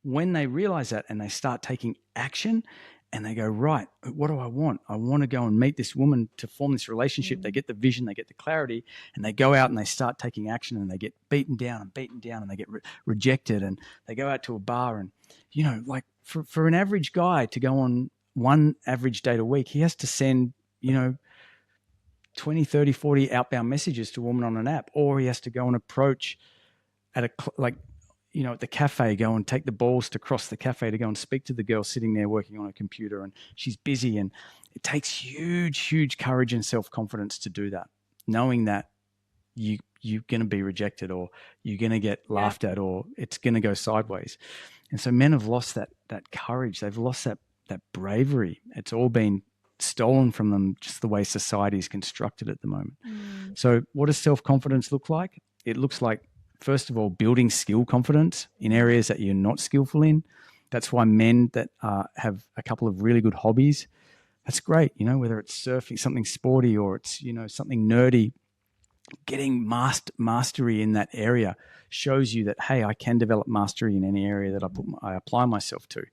when they realize that and they start taking action and they go, right, what do I want? I want to go and meet this woman to form this relationship. They get the vision, they get the clarity, and they go out and they start taking action and they get beaten down and they get rejected, and they go out to a bar and, you know, like for an average guy to go on one average date a week, he has to send, you know, 20, 30, 40 outbound messages to a woman on an app, or he has to go and approach at at the cafe, go and take the balls to cross the cafe to go and speak to the girl sitting there working on a computer, and she's busy. And it takes huge courage and self-confidence to do that, knowing that you're going to be rejected, or you're going to get laughed at, or it's going to go sideways. And so men have lost that courage. They've lost that bravery. It's all been stolen from them, just the way society is constructed at the moment. So what does self-confidence look like? It looks like, first of all, building skill confidence in areas that you're not skillful in. That's why men that have a couple of really good hobbies, that's great. You know, whether it's surfing, something sporty, or it's, you know, something nerdy, getting mastery in that area shows you that, hey, I can develop mastery in any area that I apply myself to.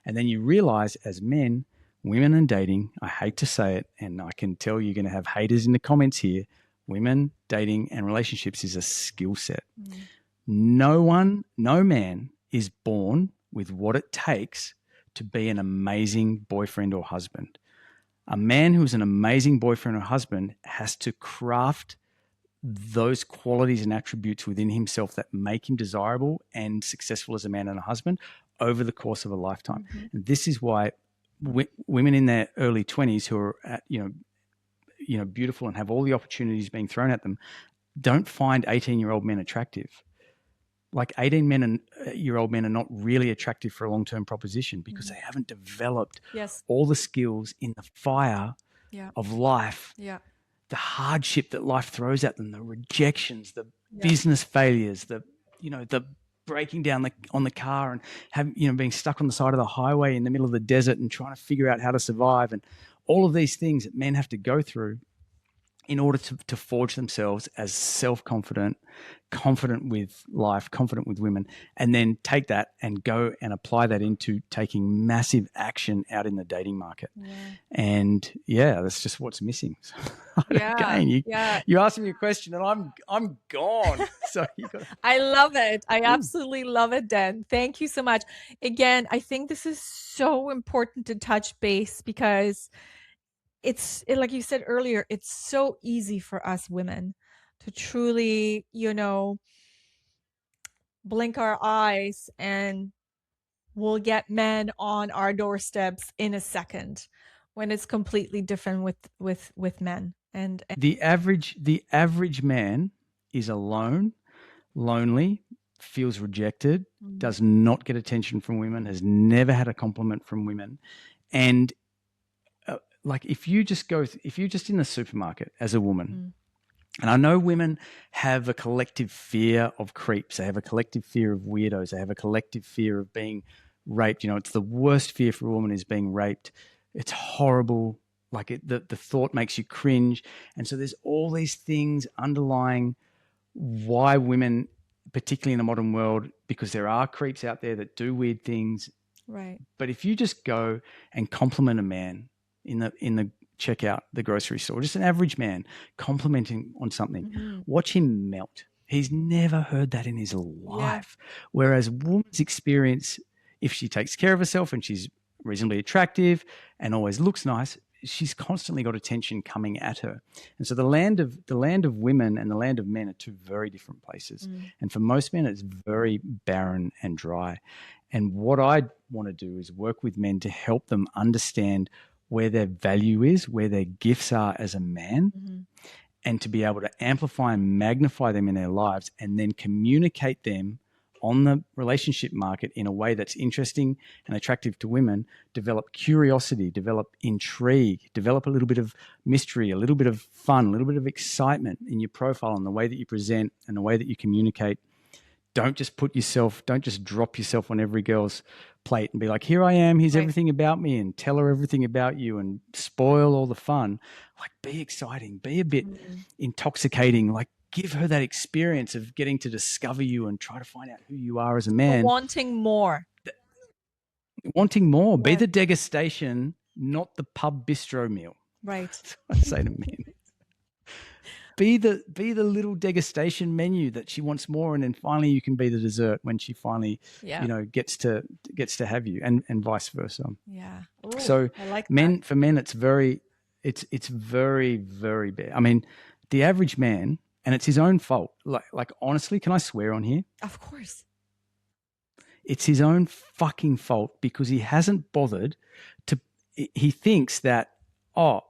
And then you realize, as men, women and dating, I hate to say it, and I can tell you're going to have haters in the comments here, women, dating, and relationships is a skill set. No man is born with what it takes to be an amazing boyfriend or husband. A man who's an amazing boyfriend or husband has to craft those qualities and attributes within himself that make him desirable and successful as a man and a husband over the course of a lifetime. And this is why women in their early 20s who are at, beautiful and have all the opportunities being thrown at them, don't find 18-year-old men attractive. Like 18-year-old men are not really attractive for a long-term proposition because they haven't developed all the skills in the fire of life, the hardship that life throws at them, the rejections, the business failures, the breaking down on the car and being stuck on the side of the highway in the middle of the desert and trying to figure out how to survive, and all of these things that men have to go through in order to forge themselves as self-confident, confident with life, confident with women, and then take that and go and apply that into taking massive action out in the dating market. And that's just what's missing. So, again, you asked me a question and I'm gone. So I love it. I absolutely love it, Dan. Thank you so much. Again, I think this is so important to touch base because like you said earlier, it's so easy for us women to truly, blink our eyes and we'll get men on our doorsteps in a second, when it's completely different with men. And the average man is alone, lonely, feels rejected, does not get attention from women, has never had a compliment from women. And like if you're just in the supermarket as a woman, and I know women have a collective fear of creeps. They have a collective fear of weirdos. They have a collective fear of being raped. It's the worst fear for a woman is being raped. It's horrible. Like the thought makes you cringe. And so there's all these things underlying why women, particularly in the modern world, because there are creeps out there that do weird things. Right. But if you just go and compliment a man in the check out the grocery store, just an average man complimenting on something, watch him melt. He's never heard that in his life. Whereas woman's experience, if she takes care of herself and she's reasonably attractive and always looks nice, she's constantly got attention coming at her. And so the land of women and the land of men are two very different places. And for most men, it's very barren and dry. And what I want to do is work with men to help them understand where their value is, where their gifts are as a man, and to be able to amplify and magnify them in their lives and then communicate them on the relationship market in a way that's interesting and attractive to women, develop curiosity, develop intrigue, develop a little bit of mystery, a little bit of fun, a little bit of excitement in your profile and the way that you present and the way that you communicate. Don't just drop yourself on every girl's plate and be like, here I am, here's everything about me, and tell her everything about you and spoil all the fun. Like, be exciting, be a bit intoxicating, like give her that experience of getting to discover you and try to find out who you are as a man. Wanting more. Be the degustation, not the pub bistro meal. Right. That's what I say to men. Be the little degustation menu that she wants more, and then finally you can be the dessert when she finally, gets to have you, and vice versa. Yeah. Ooh, so I like men, that. for men, it's very, very bad. I mean, the average man, and it's his own fault. Like honestly, can I swear on here? Of course. It's his own fucking fault because he hasn't bothered to. He thinks that modern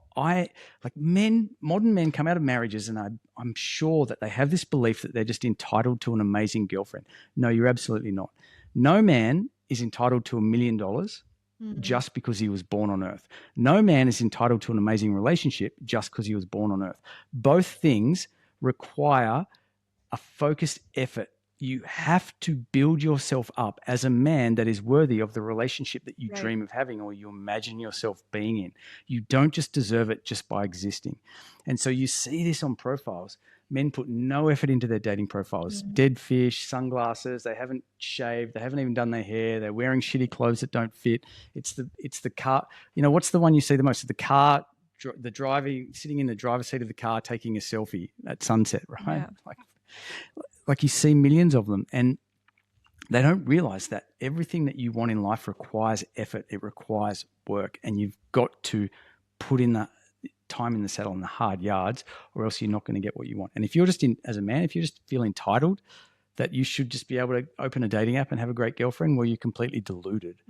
men come out of marriages, and I'm sure that they have this belief that they're just entitled to an amazing girlfriend. No, you're absolutely not. No man is entitled to $1 million just because he was born on earth. No man is entitled to an amazing relationship just because he was born on earth. Both things require a focused effort. You have to build yourself up as a man that is worthy of the relationship that you dream of having or you imagine yourself being in. You don't just deserve it just by existing. And so you see this on profiles. Men put no effort into their dating profiles. Dead fish, sunglasses, they haven't shaved, they haven't even done their hair, they're wearing shitty clothes that don't fit. It's the car. You know, what's the one you see the most? The car, the driving, sitting in the driver's seat of the car taking a selfie at sunset, right? Yeah. Like you see millions of them, and they don't realize that everything that you want in life requires effort. It requires work, and you've got to put in the time in the saddle and the hard yards, or else you're not going to get what you want. And if you're just as a man, if you just feel entitled that you should just be able to open a dating app and have a great girlfriend, well, you're completely deluded.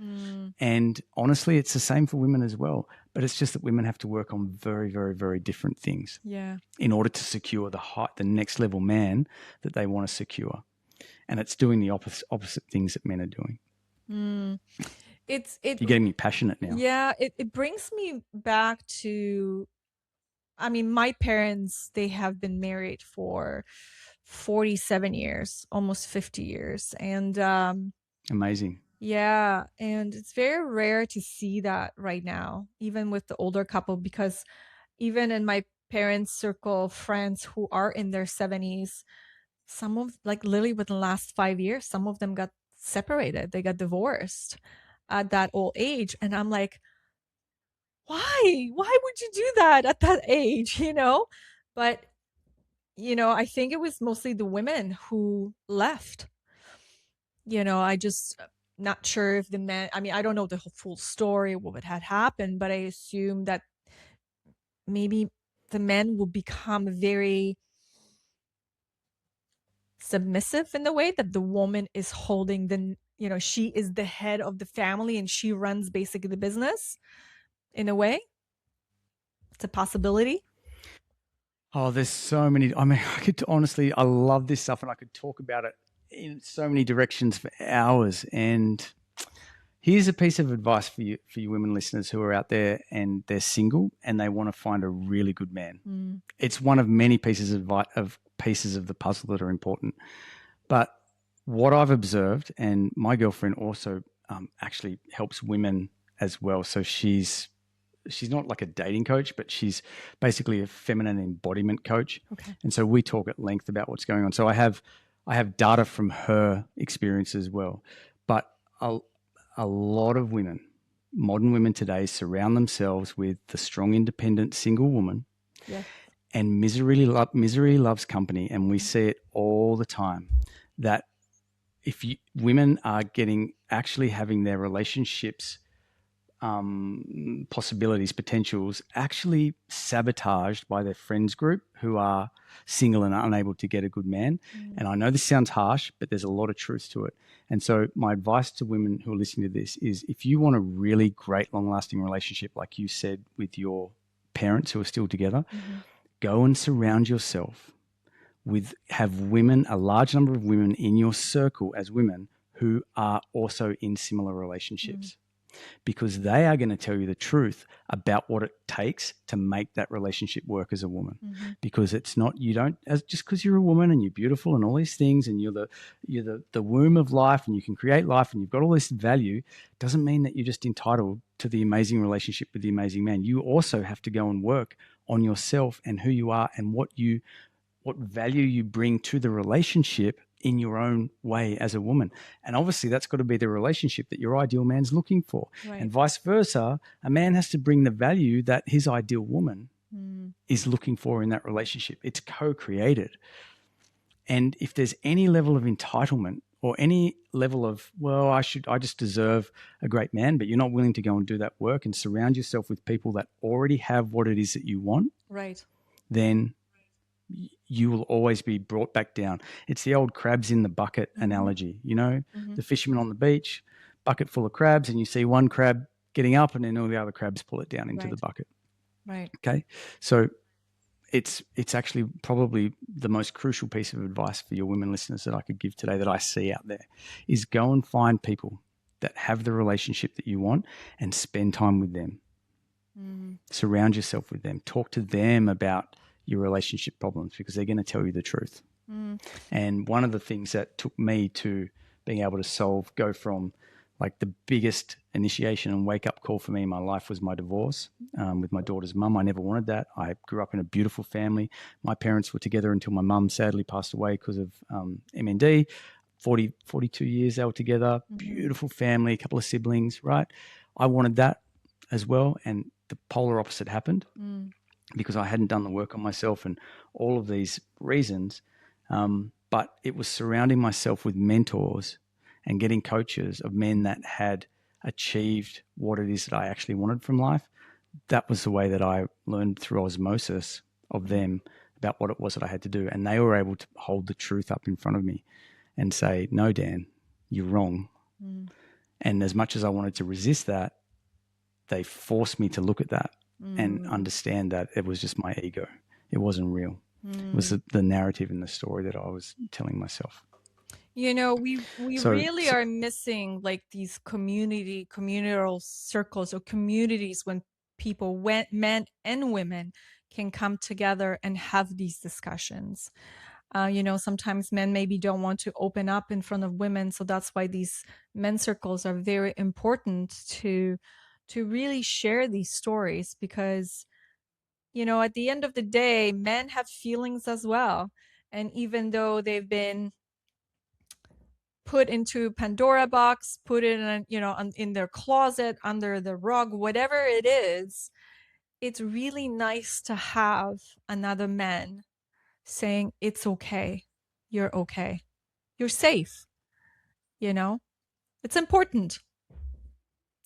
And honestly, it's the same for women as well. But it's just that women have to work on very, very, very different things in order to secure the next level man that they want to secure. And it's doing the opposite things that men are doing. You're getting me passionate now. Yeah, it brings me back to, I mean, my parents, they have been married for 47 years, almost 50 years. And amazing. Yeah, and it's very rare to see that right now, even with the older couple, because even in my parents' circle of friends who are in their 70s, some of, like literally within the last 5 years, some of them got separated. They got divorced at that old age. And I'm like, why? Why would you do that at that age, you know? But, you know, I think it was mostly the women who left. You know, I just not sure if the men, I mean, I don't know the full story, what had happened, but I assume that maybe the men will become very submissive in the way that the woman is holding the, you know, she is the head of the family and she runs basically the business in a way. It's a possibility. Oh, there's so many. I mean, I love this stuff and I could talk about it in so many directions for hours. And here's a piece of advice for you women listeners who are out there and they're single and they want to find a really good man. It's one of many pieces of the puzzle that are important. But what I've observed, and my girlfriend also actually helps women as well. So she's not like a dating coach, but she's basically a feminine embodiment coach. Okay. And so we talk at length about what's going on. So I have data from her experience as well. But a lot of women modern women today surround themselves with the strong, independent, single woman. Yeah. And misery loves company. And we see it all the time, that if women are actually having their relationships possibilities, potentials actually sabotaged by their friends group who are single and unable to get a good man. And I know this sounds harsh, but there's a lot of truth to it. And so my advice to women who are listening to this is, if you want a really great long-lasting relationship, like you said, with your parents who are still together, go and surround yourself have women, a large number of women in your circle as women who are also in similar relationships. Because they are going to tell you the truth about what it takes to make that relationship work as a woman. Because it's not, you don't, just because you're a woman and you're beautiful and all these things, and you're the womb of life and you can create life and you've got all this value, doesn't mean that you're just entitled to the amazing relationship with the amazing man. You also have to go and work on yourself and who you are and what value you bring to the relationship in your own way as a woman. And obviously that's got to be the relationship that your ideal man's looking for. Right. And vice versa, a man has to bring the value that his ideal woman is looking for in that relationship. It's co-created. And if there's any level of entitlement or any level of, well, I just deserve a great man, but you're not willing to go and do that work and surround yourself with people that already have what it is that you want, right, then you will always be brought back down. It's the old crabs in the bucket analogy, the fisherman on the beach, bucket full of crabs, and you see one crab getting up and then all the other crabs pull it down into the bucket. Right. Okay. So it's actually probably the most crucial piece of advice for your women listeners that I could give today, that I see out there, is go and find people that have the relationship that you want and spend time with them. Surround yourself with them. Talk to them about your relationship problems, because they're going to tell you the truth. And one of the things that took me to being able to go from like the biggest initiation and wake up call for me in my life was my divorce with my daughter's mum. I never wanted that. I grew up in a beautiful family. My parents were together until my mum sadly passed away because of MND. 42 years they were together. Beautiful family, a couple of siblings, right? I wanted that as well. And the polar opposite happened. Because I hadn't done the work on myself and all of these reasons. But it was surrounding myself with mentors and getting coaches of men that had achieved what it is that I actually wanted from life. That was the way that I learned through osmosis of them about what it was that I had to do. And they were able to hold the truth up in front of me and say, no, Dan, you're wrong. And as much as I wanted to resist that, they forced me to look at that and understand that it was just my ego. It wasn't real. It was the narrative and the story that I was telling myself. We really are missing like these communal circles or communities when people, men and women, can come together and have these discussions. Sometimes men maybe don't want to open up in front of women, so that's why these men's circles are very important to really share these stories, because at the end of the day, men have feelings as well. And even though they've been put into Pandora box, put it in their closet, under the rug, whatever it is, it's really nice to have another man saying, it's okay, you're okay, you're safe. It's important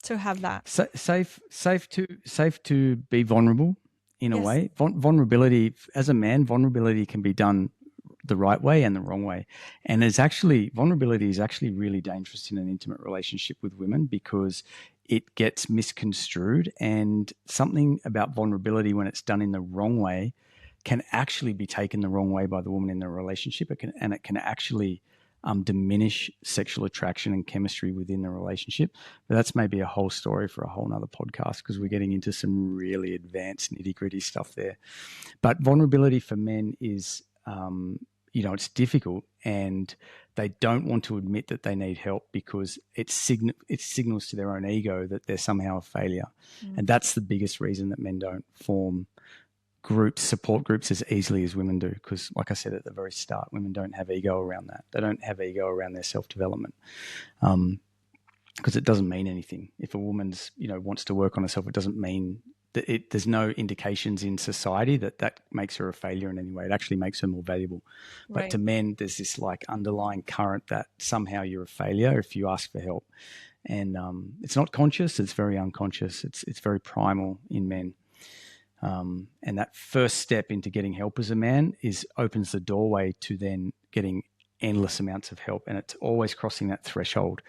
to have that. Safe to be vulnerable in a way. Vulnerability, as a man, vulnerability can be done the right way and the wrong way. And vulnerability is actually really dangerous in an intimate relationship with women, because it gets misconstrued, and something about vulnerability, when it's done in the wrong way, can actually be taken the wrong way by the woman in the relationship. It can actually diminish sexual attraction and chemistry within the relationship. But that's maybe a whole story for a whole nother podcast, because we're getting into some really advanced nitty-gritty stuff there. But vulnerability for men is, it's difficult, and they don't want to admit that they need help, because it signals to their own ego that they're somehow a failure. And that's the biggest reason that men don't form support groups as easily as women do, because like I said at the very start, women don't have ego around that. They don't have ego around their self-development. because it doesn't mean anything. If a woman's, wants to work on herself, it doesn't mean that there's no indications in society that makes her a failure in any way. It actually makes her more valuable. But Right. to men, there's this like underlying current that somehow you're a failure if you ask for help. And it's not conscious, it's very unconscious. It's very primal in men. And that first step into getting help as a man opens the doorway to then getting endless amounts of help. And it's always crossing that threshold.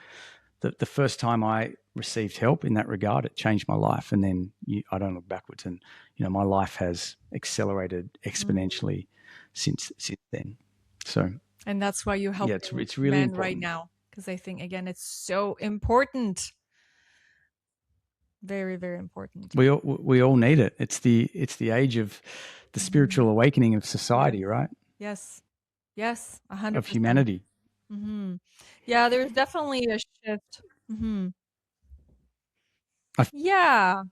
The first time I received help in that regard, it changed my life. And then I don't look backwards. And, my life has accelerated exponentially since then. So, And that's why you help it's really men important right now. Because I think, again, it's so important. Very, very important. We all need it. It's the age of the spiritual awakening of society, Yes. right? Yes. Yes. 100%. Of humanity. Yeah, there's definitely a shift. I Yeah.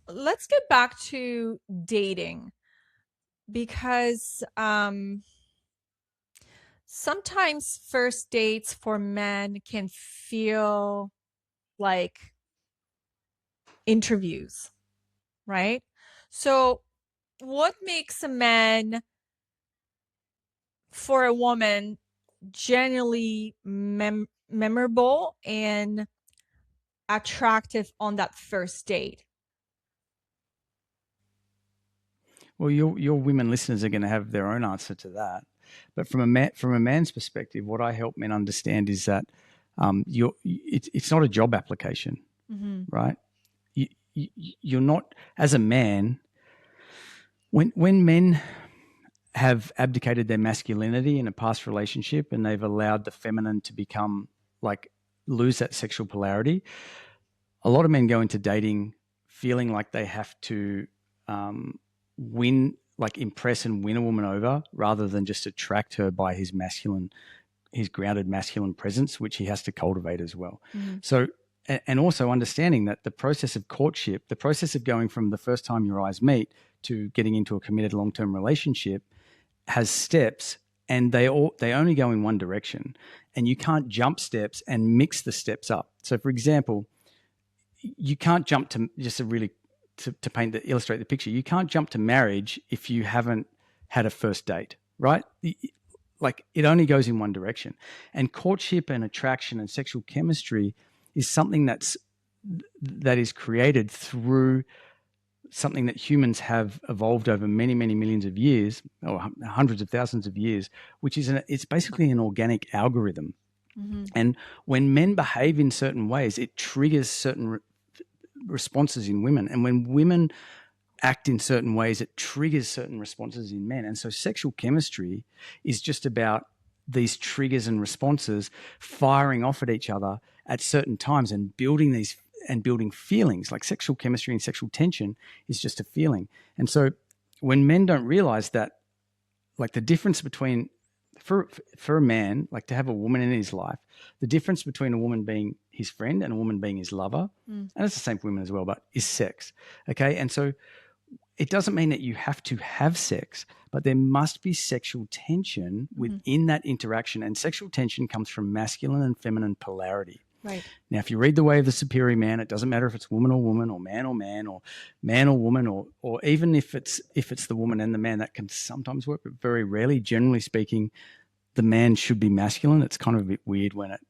Let's get back to dating because sometimes first dates for men can feel like interviews, right? So, what makes a man for a woman genuinely memorable and attractive on that first date? Well, your women listeners are going to have their own answer to that. But from a man's perspective, what I help men understand is that it's not a job application, right? You're not, as a man, when men have abdicated their masculinity in a past relationship and they've allowed the feminine to become like lose that sexual polarity, a lot of men go into dating feeling like they have to win, like impress and win a woman over rather than just attract her by his grounded masculine presence, which he has to cultivate as well. So, and also understanding that the process of courtship, the process of going from the first time your eyes meet to getting into a committed long-term relationship has steps, and they only go in one direction, and you can't jump steps and mix the steps up. So for example, you can't jump to just to illustrate the picture. You can't jump to marriage if you haven't had a first date, right? Like it only goes in one direction. And courtship and attraction and sexual chemistry is something that is created through something that humans have evolved over many, many millions of years, or hundreds of thousands of years, which is it's basically an organic algorithm. And when men behave in certain ways, it triggers certain responses in women. And when women act in certain ways, it triggers certain responses in men. And so sexual chemistry is just about these triggers and responses firing off at each other at certain times and building feelings. Like sexual chemistry and sexual tension is just a feeling. And so when men don't realize that, like the difference between for a man, like to have a woman in his life, the difference between a woman being his friend and a woman being his lover, and it's the same for women as well, but is sex. Okay. And so it doesn't mean that you have to have sex, but there must be sexual tension within that interaction. And sexual tension comes from masculine and feminine polarity. Right. Now, if you read The Way of the Superior Man, it doesn't matter if it's woman or woman or man or man or man or woman or even if it's the woman and the man, that can sometimes work, but very rarely, generally speaking, the man should be masculine. It's kind of a bit weird when it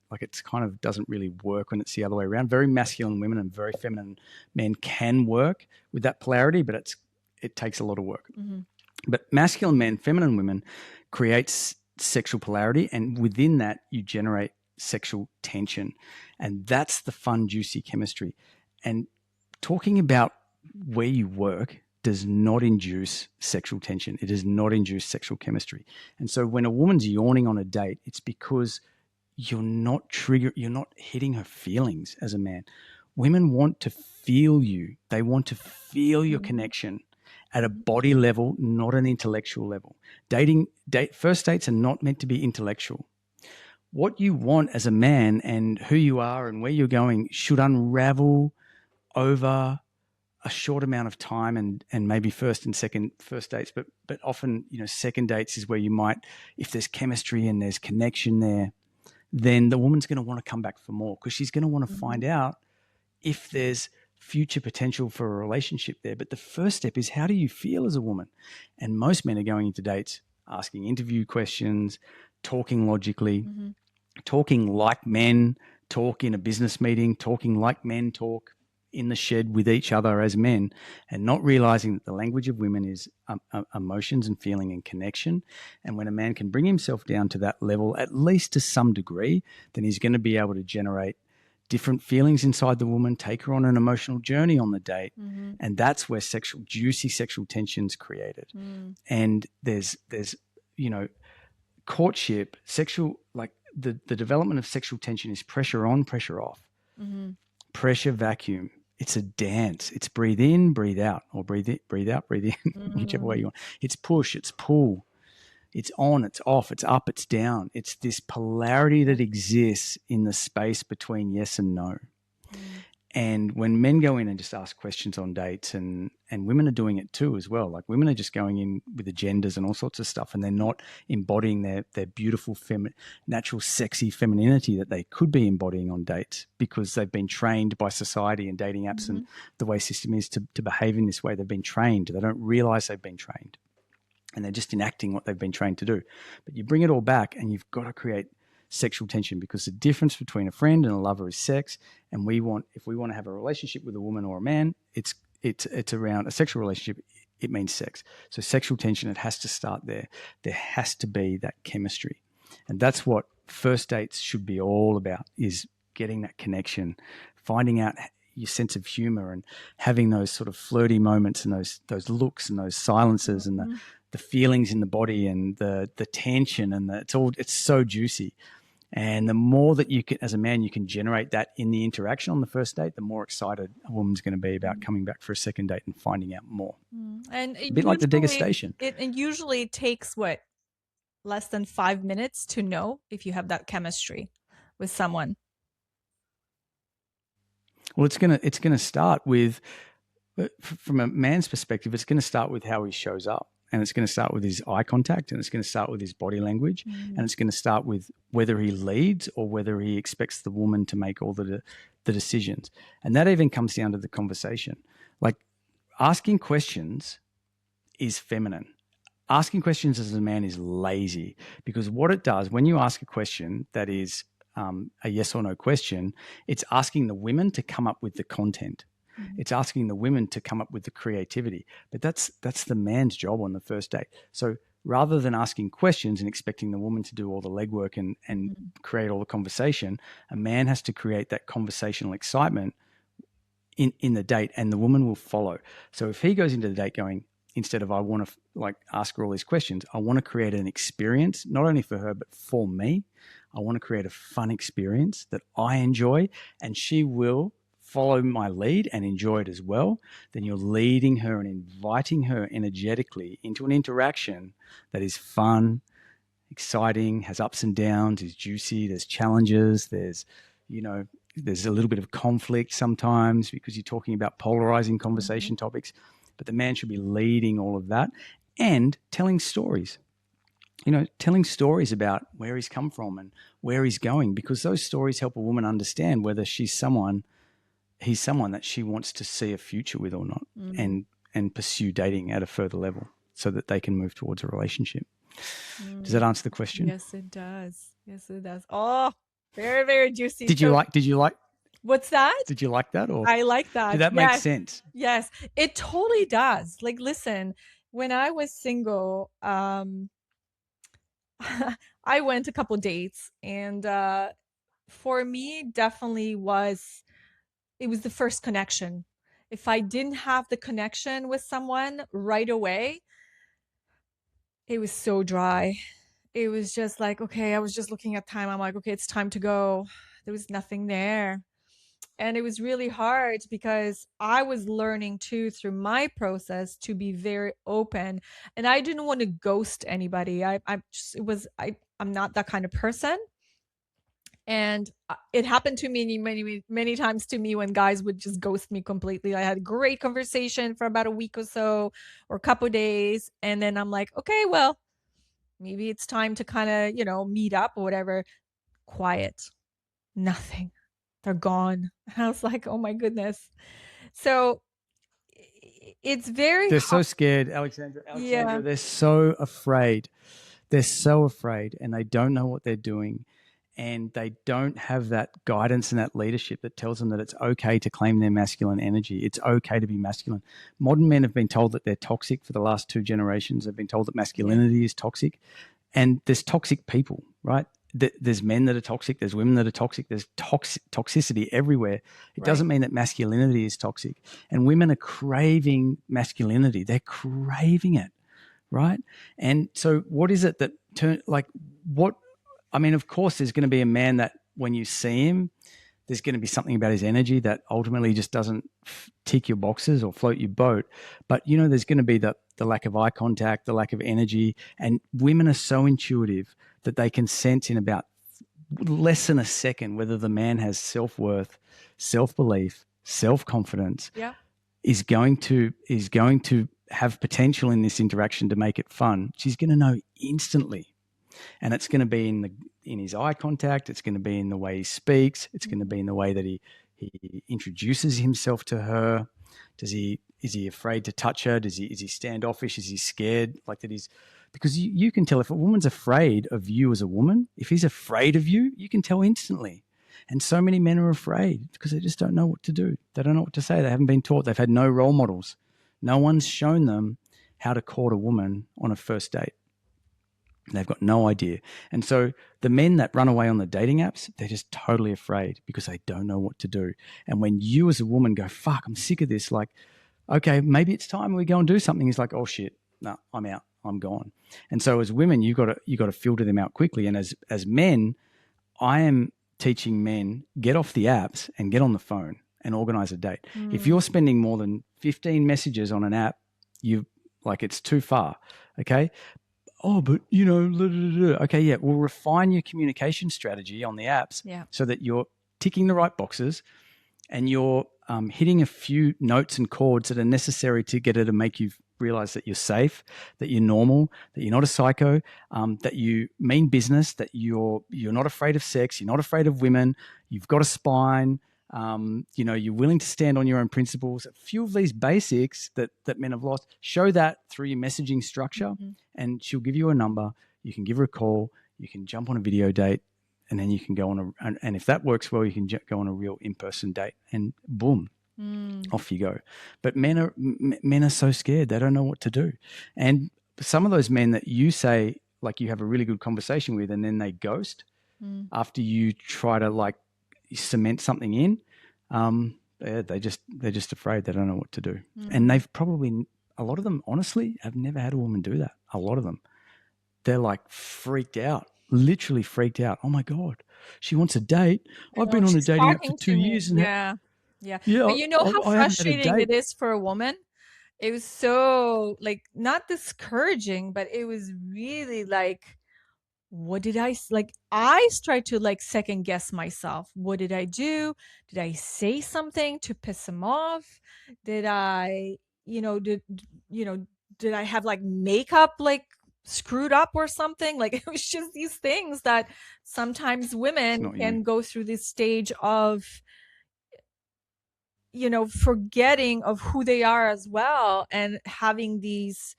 kind of doesn't really work when it's the other way around. Very masculine women and very feminine men can work with that polarity, but it takes a lot of work. But masculine men, feminine women creates sexual polarity, and within that you generate sexual tension. And that's the fun, juicy chemistry. And talking about where you work does not induce sexual tension. It does not induce sexual chemistry. And so when a woman's yawning on a date, it's because you're not hitting her feelings as a man. Women want to feel you. They want to feel your connection at a body level, not an intellectual level. First dates are not meant to be intellectual. What you want as a man and who you are and where you're going should unravel over a short amount of time, and maybe first dates, but often, second dates is where you might, if there's chemistry and there's connection there, then the woman's going to want to come back for more because she's going to want to find out if there's future potential for a relationship there. But the first step is, how do you feel as a woman? And most men are going into dates asking interview questions, talking logically, talking like men talk in a business meeting, talking like men talk in the shed with each other as men, and not realizing that the language of women is emotions and feeling and connection. And when a man can bring himself down to that level, at least to some degree, then he's going to be able to generate different feelings inside the woman, take her on an emotional journey on the date. And that's where juicy sexual tension's created. And there's, you know, courtship, sexual, like the development of sexual tension is pressure on, pressure off, pressure, vacuum. It's a dance. It's breathe in, breathe out, or breathe in, breathe out, breathe in, whichever way you want. It's push, it's pull, it's on, it's off, it's up, it's down. It's this polarity that exists in the space between yes and no. And when men go in and just ask questions on dates, and women are doing it too as well. Like women are just going in with agendas and all sorts of stuff, and they're not embodying their beautiful, natural, sexy femininity that they could be embodying on dates, because they've been trained by society and dating apps and the way system is to behave in this way. They've been trained. They don't realize they've been trained, and they're just enacting what they've been trained to do. But you bring it all back, and you've got to create sexual tension, because the difference between a friend and a lover is sex. And if we want to have a relationship with a woman or a man, it's around a sexual relationship. It means sex. So sexual tension, it has to start there. There has to be that chemistry. And that's what first dates should be all about, is getting that connection, finding out your sense of humor, and having those sort of flirty moments, and those looks and those silences, and the feelings in the body, and the tension, and it's so juicy. And the more that you can, as a man, you can generate that in the interaction on the first date, the more excited a woman's going to be about coming back for a second date and finding out more. And a bit like the degustation. It usually takes less than 5 minutes to know if you have that chemistry with someone. Well, it's gonna start with, from a man's perspective, it's going to start with how he shows up. And it's going to start with his eye contact, and it's going to start with his body language, and it's going to start with whether he leads or whether he expects the woman to make all the decisions. And that even comes down to the conversation. Like, asking questions is feminine. Asking questions as a man is lazy, because what it does, when you ask a question that is a yes or no question, it's asking the women to come up with the content. It's asking the women to come up with the creativity. But that's the man's job on the first date. So rather than asking questions and expecting the woman to do all the legwork and create all the conversation, a man has to create that conversational excitement in the date, and the woman will follow. So if he goes into the date going, instead of I want to ask her all these questions, I want to create an experience, not only for her, but for me. I want to create a fun experience that I enjoy, and she will follow my lead and enjoy it as well. Then you're leading her and inviting her energetically into an interaction that is fun, exciting, has ups and downs, is juicy, there's challenges, there's a little bit of conflict sometimes, because you're talking about polarizing conversation topics. But the man should be leading all of that and telling stories. Telling stories about where he's come from and where he's going, because those stories help a woman understand whether he's someone that she wants to see a future with or not, and pursue dating at a further level so that they can move towards a relationship. Does that answer the question? Yes, it does. Yes, it does. Oh, very, very juicy. Did you like what's that? Did you like that? Or I like that. Did that make sense? Yes, it totally does. Like, listen, when I was single, I went a couple dates, and for me, definitely it was the first connection. If I didn't have the connection with someone right away, it was so dry. It was just like, okay, I was just looking at time. I'm like, okay, it's time to go. There was nothing there. And it was really hard, because I was learning too, through my process, to be very open, and I didn't want to ghost anybody. I'm not that kind of person. And it happened to me many, many times to me, when guys would just ghost me completely. I had a great conversation for about a week or so, or a couple days. And then I'm like, okay, well, maybe it's time to kind of, meet up or whatever. quiet, nothing. They're gone. And I was like, oh my goodness. So it's very They're so scared, Alexandra. yeah, They're so afraid. They're so afraid, and they don't know what they're doing. And they don't have that guidance and that leadership that tells them that it's okay to claim their masculine energy. It's okay to be masculine. Modern men have been told that they're toxic for the last 2 generations. They've been told that masculinity is toxic. And there's toxic people, right? There's men that are toxic. There's women that are toxic. There's toxicity everywhere. It doesn't mean that masculinity is toxic. And women are craving masculinity. They're craving it, right? And so what is it that of course, there's going to be a man that when you see him, there's going to be something about his energy that ultimately just doesn't tick your boxes or float your boat. But, there's going to be the lack of eye contact, the lack of energy. And women are so intuitive that they can sense in about less than a second whether the man has self-worth, self-belief, self-confidence, is going to have potential in this interaction to make it fun. She's going to know instantly. And it's going to be in his eye contact. It's going to be in the way he speaks. It's going to be in the way that he introduces himself to her. Is he afraid to touch her? Is he standoffish? Is he scared? Because you can tell if a woman's afraid of you as a woman. If he's afraid of you, you can tell instantly. And so many men are afraid because they just don't know what to do. They don't know what to say. They haven't been taught. They've had no role models. No one's shown them how to court a woman on a first date. They've got no idea. And so the men that run away on the dating apps, they're just totally afraid because they don't know what to do. And when you as a woman go, fuck, I'm sick of this. Like, okay, maybe it's time we go and do something. He's like, oh shit, no, I'm out. I'm gone. And so as women, you got to filter them out quickly. And as men, I am teaching men, get off the apps and get on the phone and organize a date. If you're spending more than 15 messages on an app, it's too far. Okay. Oh, but okay, yeah. We'll refine your communication strategy on the apps so that you're ticking the right boxes and you're hitting a few notes and chords that are necessary to get her to make you realize that you're safe, that you're normal, that you're not a psycho, that you mean business, that you're not afraid of sex, you're not afraid of women, you've got a spine, you're willing to stand on your own principles. A few of these basics that men have lost, show that through your messaging structure, and she'll give you a number. You can give her a call. You can jump on a video date, and then you can go on and if that works well, you can go on a real in-person date, and boom, off you go. But men are so scared. They don't know what to do. And some of those men that you say, like, you have a really good conversation with, and then they ghost after you try to cement something in, they're just afraid. They don't know what to do. And they've probably, a lot of them, honestly, have never had a woman do that. A lot of them, they're freaked out, literally freaked out. Oh my God, she wants a date. I've been on a dating app for 2 years. And yeah. But you know how frustrating it is for a woman? It was so not discouraging, but it was really what did I I tried to second guess myself. What did I do? Did I say something to piss him off? Did I, did I have makeup screwed up or something? It was just these things that sometimes women can go through this stage of forgetting of who they are as well, and having this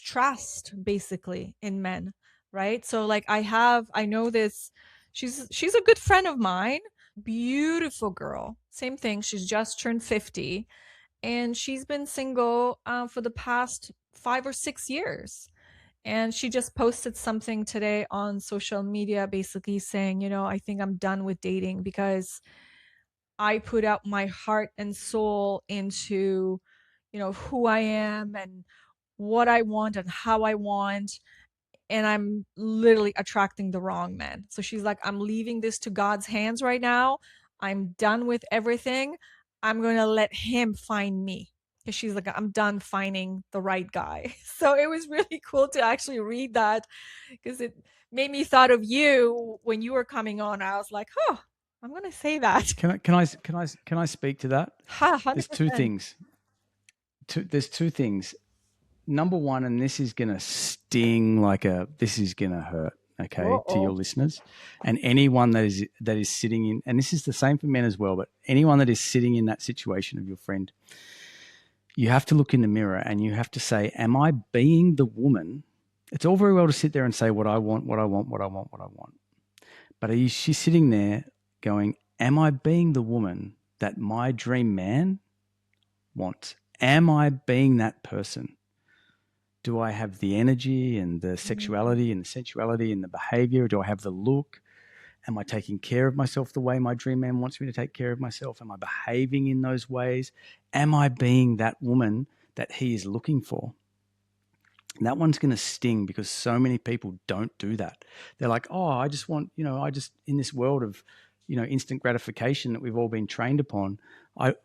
trust basically in men, right? So I know this, she's a good friend of mine, beautiful girl, same thing, she's just turned 50, and she's been single for the past 5 or 6 years. And she just posted something today on social media basically saying, I think I'm done with dating because I put out my heart and soul into, who I am and what I want and how I want. And I'm literally attracting the wrong man. So she's like, I'm leaving this to God's hands right now. I'm done with everything. I'm going to let him find me. Because she's like, I'm done finding the right guy. So it was really cool to actually read that, because it made me thought of you when you were coming on. I was like, oh, I'm going to say that. Can I speak to that? 100%. There's two things. There's two things. Number one, and this is going to sting this is going to hurt. okay, to your listeners, and anyone that is sitting in, and this is the same for men as well, but anyone that is sitting in that situation of your friend, you have to look in the mirror and you have to say, am I being the woman? It's all very well to sit there and say what I want, what I want, what I want, what I want. But is she sitting there going, am I being the woman that my dream man wants? Am I being that person? Do I have the energy and the sexuality and the sensuality and the behavior? Do I have the look? Am I taking care of myself the way my dream man wants me to take care of myself? Am I behaving in those ways? Am I being that woman that he is looking for? And that one's going to sting because so many people don't do that. They're like, oh, I just want, in this world of, instant gratification that we've all been trained upon,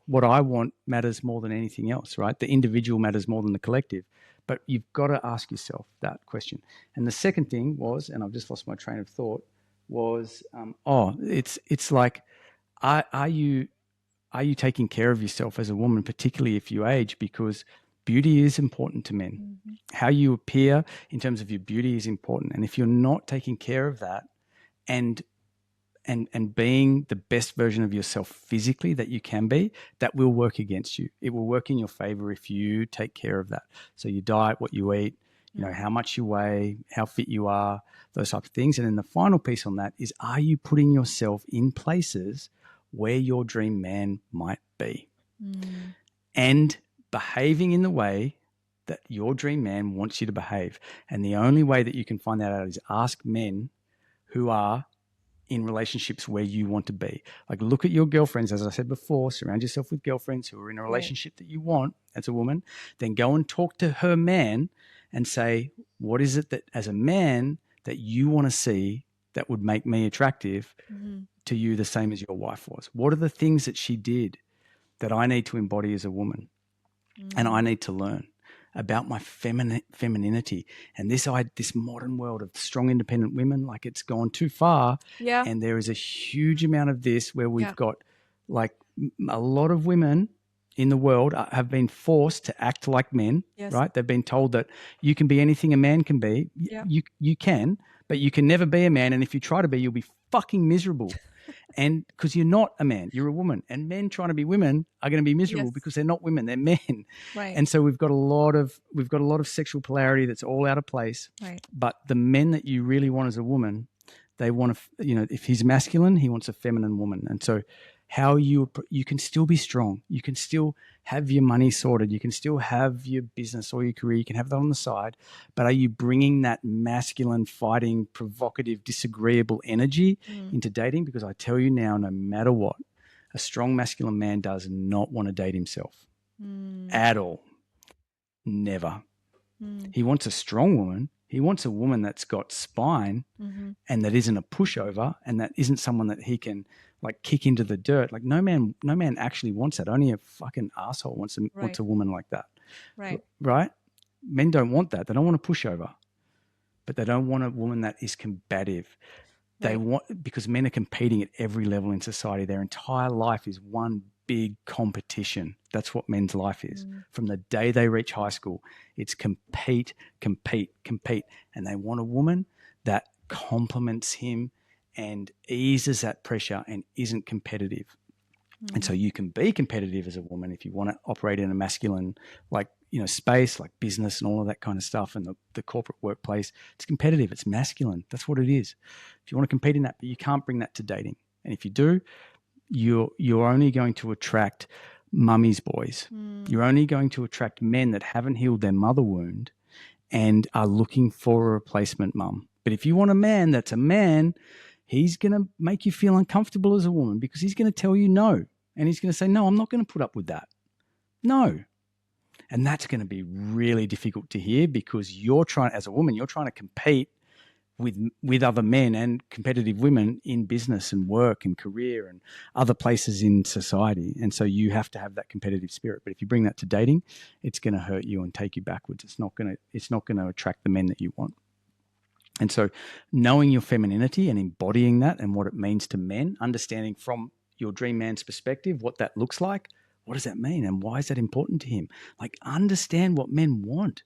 what I want matters more than anything else, right? The individual matters more than the collective. But you've got to ask yourself that question. And the second thing was, and I've just lost my train of thought, was, it's like, are you taking care of yourself as a woman, particularly if you age? Because beauty is important to men. How you appear in terms of your beauty is important. And if you're not taking care of that and being the best version of yourself physically that you can be, that will work against you. It will work in your favor if you take care of that. So your diet, what you eat, how much you weigh, how fit you are, those types of things. And then the final piece on that is, are you putting yourself in places where your dream man might be? And behaving in the way that your dream man wants you to behave. And the only way that you can find that out is ask men who are in relationships where you want to be. Like, look at your girlfriends, as I said before, surround yourself with girlfriends who are in a relationship that you want as a woman. Then go and talk to her man and say, what is it that as a man that you want to see that would make me attractive to you the same as your wife was? What are the things that she did that I need to embody as a woman? And I need to learn about my femininity. And this modern world of strong, independent women, like, it's gone too far. Yeah. And there is a huge amount of this where we've got, like, a lot of women in the world have been forced to act like men, right? They've been told that you can be anything a man can be. You can, but you can never be a man. And if you try to be, you'll be fucking miserable. And because you're not a man, you're a woman. And men trying to be women are going to be miserable because they're not women, they're men. Right. And so we've got a lot of sexual polarity that's all out of place. Right. But the men that you really want as a woman, they want to, if he's masculine, he wants a feminine woman. And so how you can still be strong. You can still have your money sorted. You can still have your business or your career. You can have that on the side. But are you bringing that masculine, fighting, provocative, disagreeable energy into dating? Because I tell you now, no matter what, a strong masculine man does not want to date himself at all. Never. He wants a strong woman. He wants a woman that's got spine and that isn't a pushover and that isn't someone that he can, like, kick into the dirt. Like, no man actually wants that. Only a fucking asshole wants a woman like that. Right? Men don't want that. They don't want a pushover, but they don't want a woman that is combative. They want, because men are competing at every level in society. Their entire life is one big competition. That's what men's life is. From the day they reach high school, it's compete, compete, compete. And they want a woman that complements him and eases that pressure and isn't competitive. And so you can be competitive as a woman if you want to operate in a masculine, like, space, like business and all of that kind of stuff, and the corporate workplace. It's competitive. It's masculine. That's what it is. If you want to compete in that, but you can't bring that to dating. And if you do, you're only going to attract mummy's boys. You're only going to attract men that haven't healed their mother wound and are looking for a replacement mum. But if you want a man that's a man, he's going to make you feel uncomfortable as a woman because he's going to tell you no. And he's going to say, no, I'm not going to put up with that. No. And that's going to be really difficult to hear because as a woman, you're trying to compete with other men and competitive women in business and work and career and other places in society. And so you have to have that competitive spirit. But if you bring that to dating, it's going to hurt you and take you backwards. It's not going to attract the men that you want. And so knowing your femininity and embodying that and what it means to men, understanding from your dream man's perspective what that looks like, what does that mean and why is that important to him? Like, understand what men want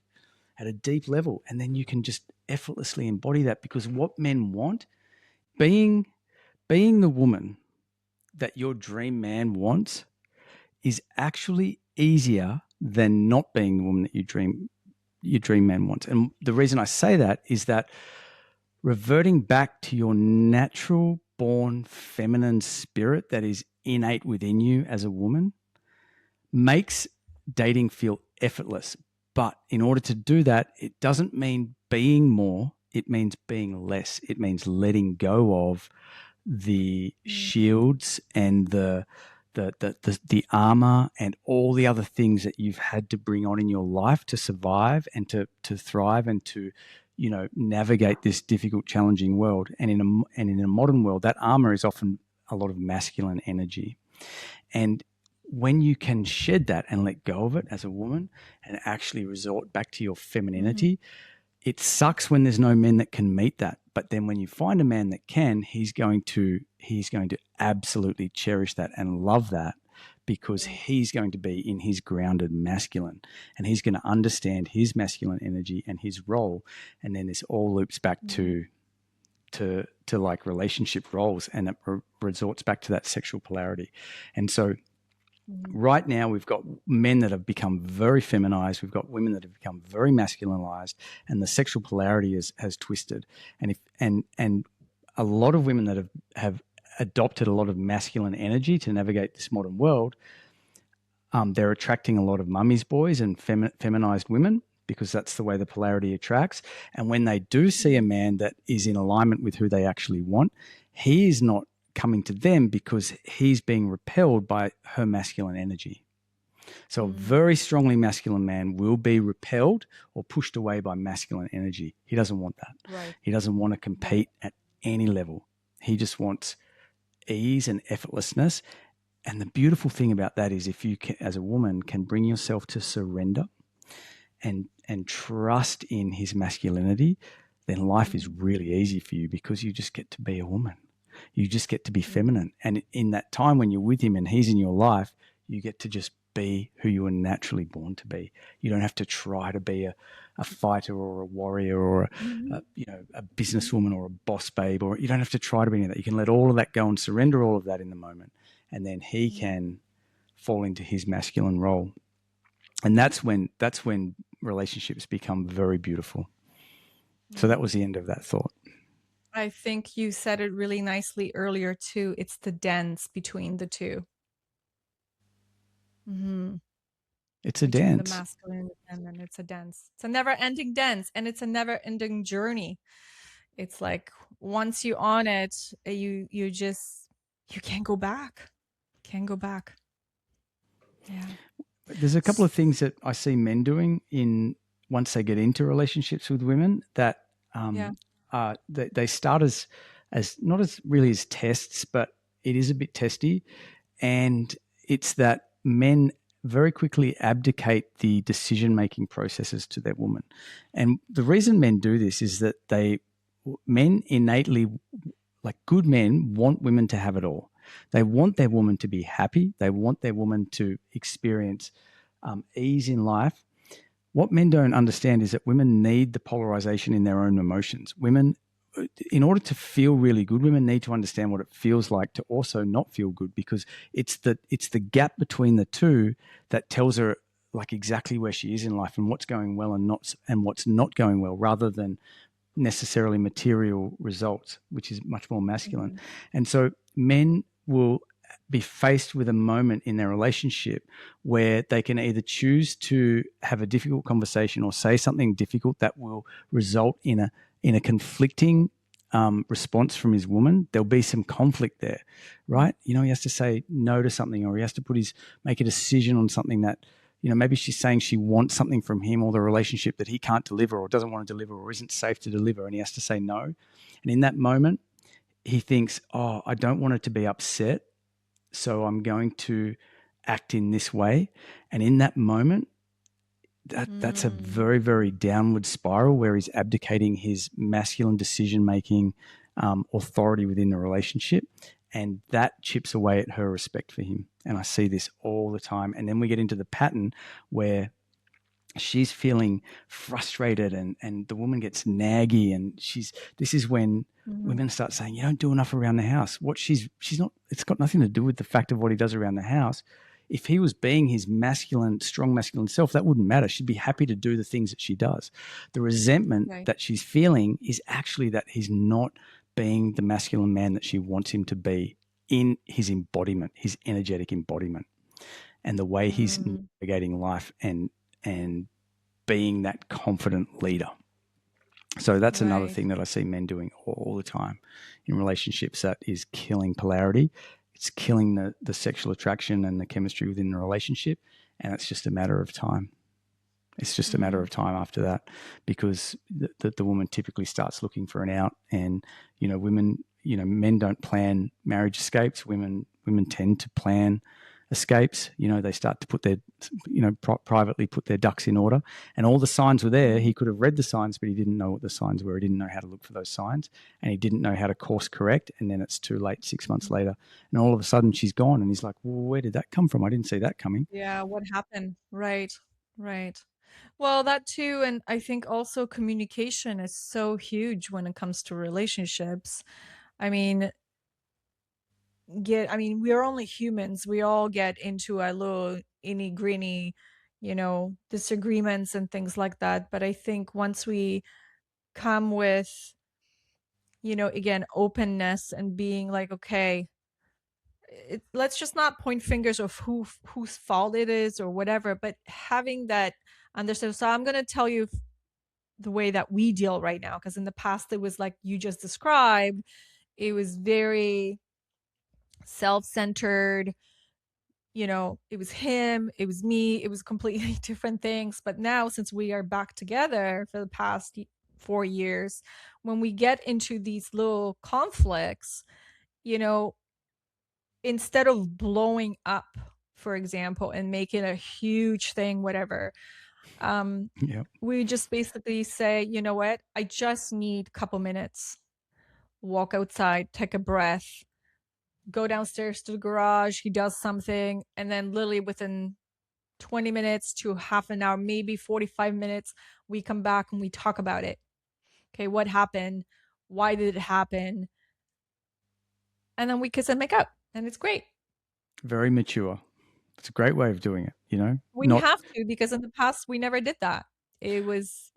at a deep level. And then you can just effortlessly embody that, because what men want, being the woman that your dream man wants, is actually easier than not being the woman that your dream man wants. And the reason I say that is that reverting back to your natural born feminine spirit that is innate within you as a woman makes dating feel effortless. But in order to do that, it doesn't mean being more, it means being less. It means letting go of the shields and the armor and all the other things that you've had to bring on in your life to survive and to thrive and to, you know, navigate this difficult, challenging world. And in a modern world, that armor is often a lot of masculine energy. And when you can shed that and let go of it as a woman and actually resort back to your femininity, it sucks when there's no men that can meet that. But then when you find a man that can, he's going to absolutely cherish that and love that, because he's going to be in his grounded masculine, and he's going to understand his masculine energy and his role. And then this all loops back to like relationship roles, and it resorts back to that sexual polarity. And so right now we've got men that have become very feminized, we've got women that have become very masculinized, and the sexual polarity has twisted. And a lot of women that have adopted a lot of masculine energy to navigate this modern world, they're attracting a lot of mummy's boys and feminized women, because that's the way the polarity attracts. And when they do see a man that is in alignment with who they actually want, he is not coming to them because he's being repelled by her masculine energy. So a very strongly masculine man will be repelled or pushed away by masculine energy. He doesn't want that. Right. He doesn't want to compete at any level. He just wants ease and effortlessness. And the beautiful thing about that is, if you can, as a woman, can bring yourself to surrender and trust in his masculinity, then life is really easy for you, because you just get to be a woman. You just get to be feminine. And in that time when you're with him and he's in your life, you get to just be who you were naturally born to be. You don't have to try to be a fighter or a warrior or a businesswoman or a boss babe, or you don't have to try to be any of that. You can let all of that go and surrender all of that in the moment. And then he can fall into his masculine role. And that's when relationships become very beautiful. So that was the end of that thought. I think you said it really nicely earlier too. It's the dance between the two. It's a Between dance. the masculine and the feminine. It's a dance. It's a never-ending dance, and it's a never-ending journey. It's like once you're on it, you can't go back. Can't go back. Yeah. There's a couple of things that I see men doing once they get into relationships with women that they start as not as really as tests, but it is a bit testy. And it's that men very quickly abdicate the decision-making processes to their woman. And the reason men do this is that men innately, like good men, want women to have it all. They want their woman to be happy. They want their woman to experience ease in life. What men don't understand is that women need the polarization in their own emotions. Women, in order to feel really good, women need to understand what it feels like to also not feel good, because it's the gap between the two that tells her like exactly where she is in life and what's going well and what's not going well, rather than necessarily material results, which is much more masculine. And so men will be faced with a moment in their relationship where they can either choose to have a difficult conversation or say something difficult that will result in a conflicting response from his woman. There'll be some conflict there, right? You know, he has to say no to something, or he has to make a decision on something that, you know, maybe she's saying she wants something from him or the relationship that he can't deliver or doesn't want to deliver or isn't safe to deliver, and he has to say no. And in that moment, he thinks, oh, I don't want her to be upset, so I'm going to act in this way. And in that moment, that's a very, very downward spiral where he's abdicating his masculine decision-making authority within the relationship. And that chips away at her respect for him. And I see this all the time. And then we get into the pattern where she's feeling frustrated, and the woman gets naggy, and this is when women start saying, you don't do enough around the house. She's not, it's got nothing to do with the fact of what he does around the house. If he was being his strong masculine self, that wouldn't matter. She'd be happy to do the things that she does. The resentment Right. that she's feeling is actually that he's not being the masculine man that she wants him to be in his embodiment, his energetic embodiment, and the way he's navigating life and being that confident leader. So that's another thing that I see men doing all the time in relationships that is killing polarity. It's killing the sexual attraction and the chemistry within the relationship. And it's just a matter of time. It's just a matter of time after that, because the woman typically starts looking for an out. And, men don't plan marriage escapes. Women tend to plan escapes. They start to put their, privately put their ducks in order, and all the signs were there. He could have read the signs, but he didn't know what the signs were. He didn't know how to look for those signs, and he didn't know how to course correct. And then it's too late 6 months later, and all of a sudden she's gone, and he's like, well, where did that come from? I didn't see that coming. Yeah, what happened? Right. Right. Well, that too, and I think also communication is so huge when it comes to relationships. I mean, we're only humans. We all get into a little inny grinny, disagreements and things like that. But I think once we come with, again, openness and being like, okay, let's just not point fingers of whose fault it is or whatever, but having that understand. So I'm going to tell you the way that we deal right now, because in the past it was like you just described. It was very self-centered. It was him, it was me, it was completely different things. But now, since we are back together for the past 4 years, when we get into these little conflicts, you know, instead of blowing up, for example, and make it a huge thing, whatever, Yeah. we just basically say, you know what, I just need a couple minutes, walk outside, take a breath, go downstairs to the garage, he does something, and then literally within 20 minutes to half an hour, maybe 45 minutes, we come back and we talk about it. Okay, what happened? Why did it happen? And then we kiss and make up, and it's great. Very mature. It's a great way of doing it, We not. have to, because in the past we never did that. It was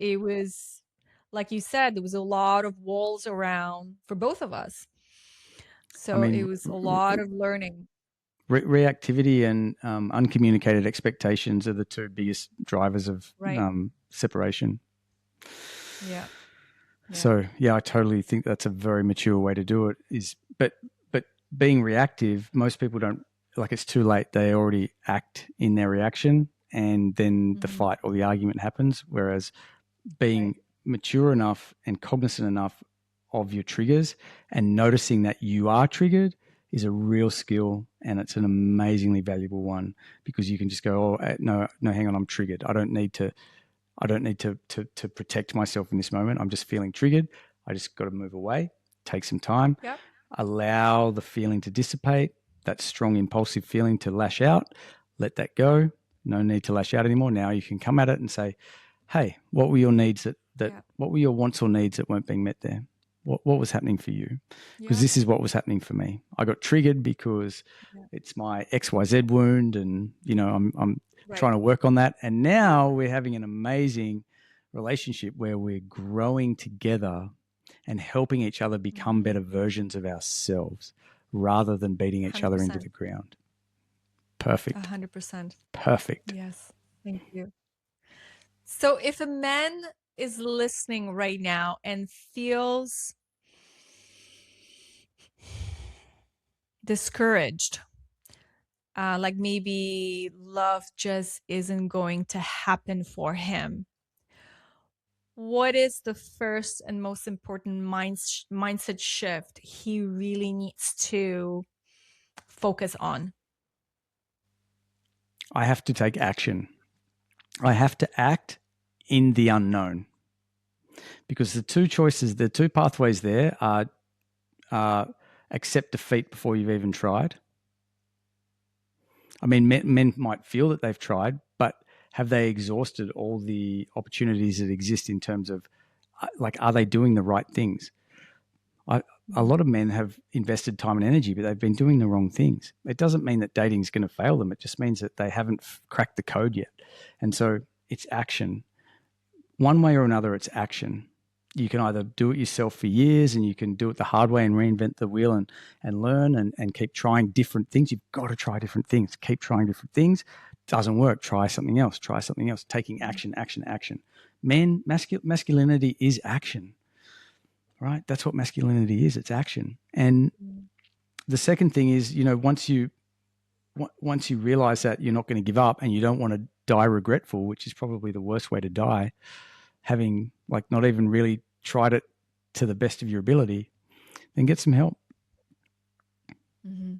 like you said, there was a lot of walls around for both of us. I So it mean, was a lot of learning. reactivity and uncommunicated expectations are the two biggest drivers of Right. separation. Yeah. So yeah, I totally think that's a very mature way to do it. But being reactive, most people don't, like, it's too late. They already act in their reaction, and then the fight or the argument happens. Whereas being mature enough and cognizant enough of your triggers and noticing that you are triggered is a real skill, and it's an amazingly valuable one, because you can just go, oh no, hang on, I'm triggered. I don't need to protect myself in this moment. I'm just feeling triggered. I just got to move away, take some time, Yep. allow the feeling to dissipate, that strong impulsive feeling to lash out, let that go. No need to lash out anymore. Now you can come at it and say, hey, what were your needs what were your wants or needs that weren't being met there? What was happening for you? Because this is what was happening for me. I got triggered because it's my XYZ wound, and I'm trying to work on that. And now we're having an amazing relationship where we're growing together and helping each other become better versions of ourselves, rather than beating each 100%. other into the ground. Perfect. 100%. Perfect. Yes. Thank you. So if a man is listening right now and feels discouraged, like maybe love just isn't going to happen for him, what is the first and most important mindset shift he really needs to focus on? I have to take action. I have to act in the unknown, because the two pathways there are accept defeat before you've even tried. I mean, men might feel that they've tried, but have they exhausted all the opportunities that exist in terms of, like, are they doing the right things? A lot of men have invested time and energy, but they've been doing the wrong things. It doesn't mean that dating is going to fail them. It just means that they haven't cracked the code yet. And so it's action. One way or another, it's action. You can either do it yourself for years, and you can do it the hard way and reinvent the wheel and learn and keep trying different things. You've got to try different things. Keep trying different things. Doesn't work. Try something else. Try something else. Taking action, action, action. Men, masculinity is action. Right? That's what masculinity is. It's action. And the second thing is, once you realize that you're not going to give up and you don't want to die regretful, which is probably the worst way to die, having like not even really tried it to the best of your ability, then get some help. Mm-hmm.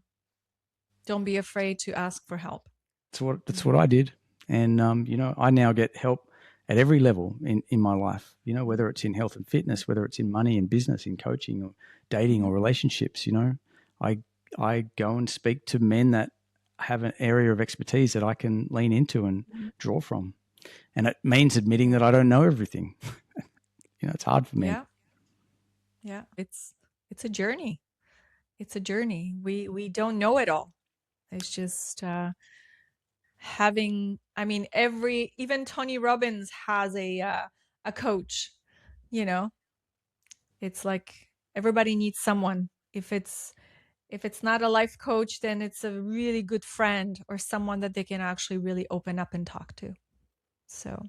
Don't be afraid to ask for help. That's what I did. And, I now get help at every level in my life, whether it's in health and fitness, whether it's in money and business, in coaching or dating or relationships. I go and speak to men that have an area of expertise that I can lean into and draw from. And it means admitting that I don't know everything. It's hard for me. Yeah. It's a journey. It's a journey. We don't know it all. It's just having, even Tony Robbins has a coach, it's like everybody needs someone. If it's not a life coach, then it's a really good friend or someone that they can actually really open up and talk to. So,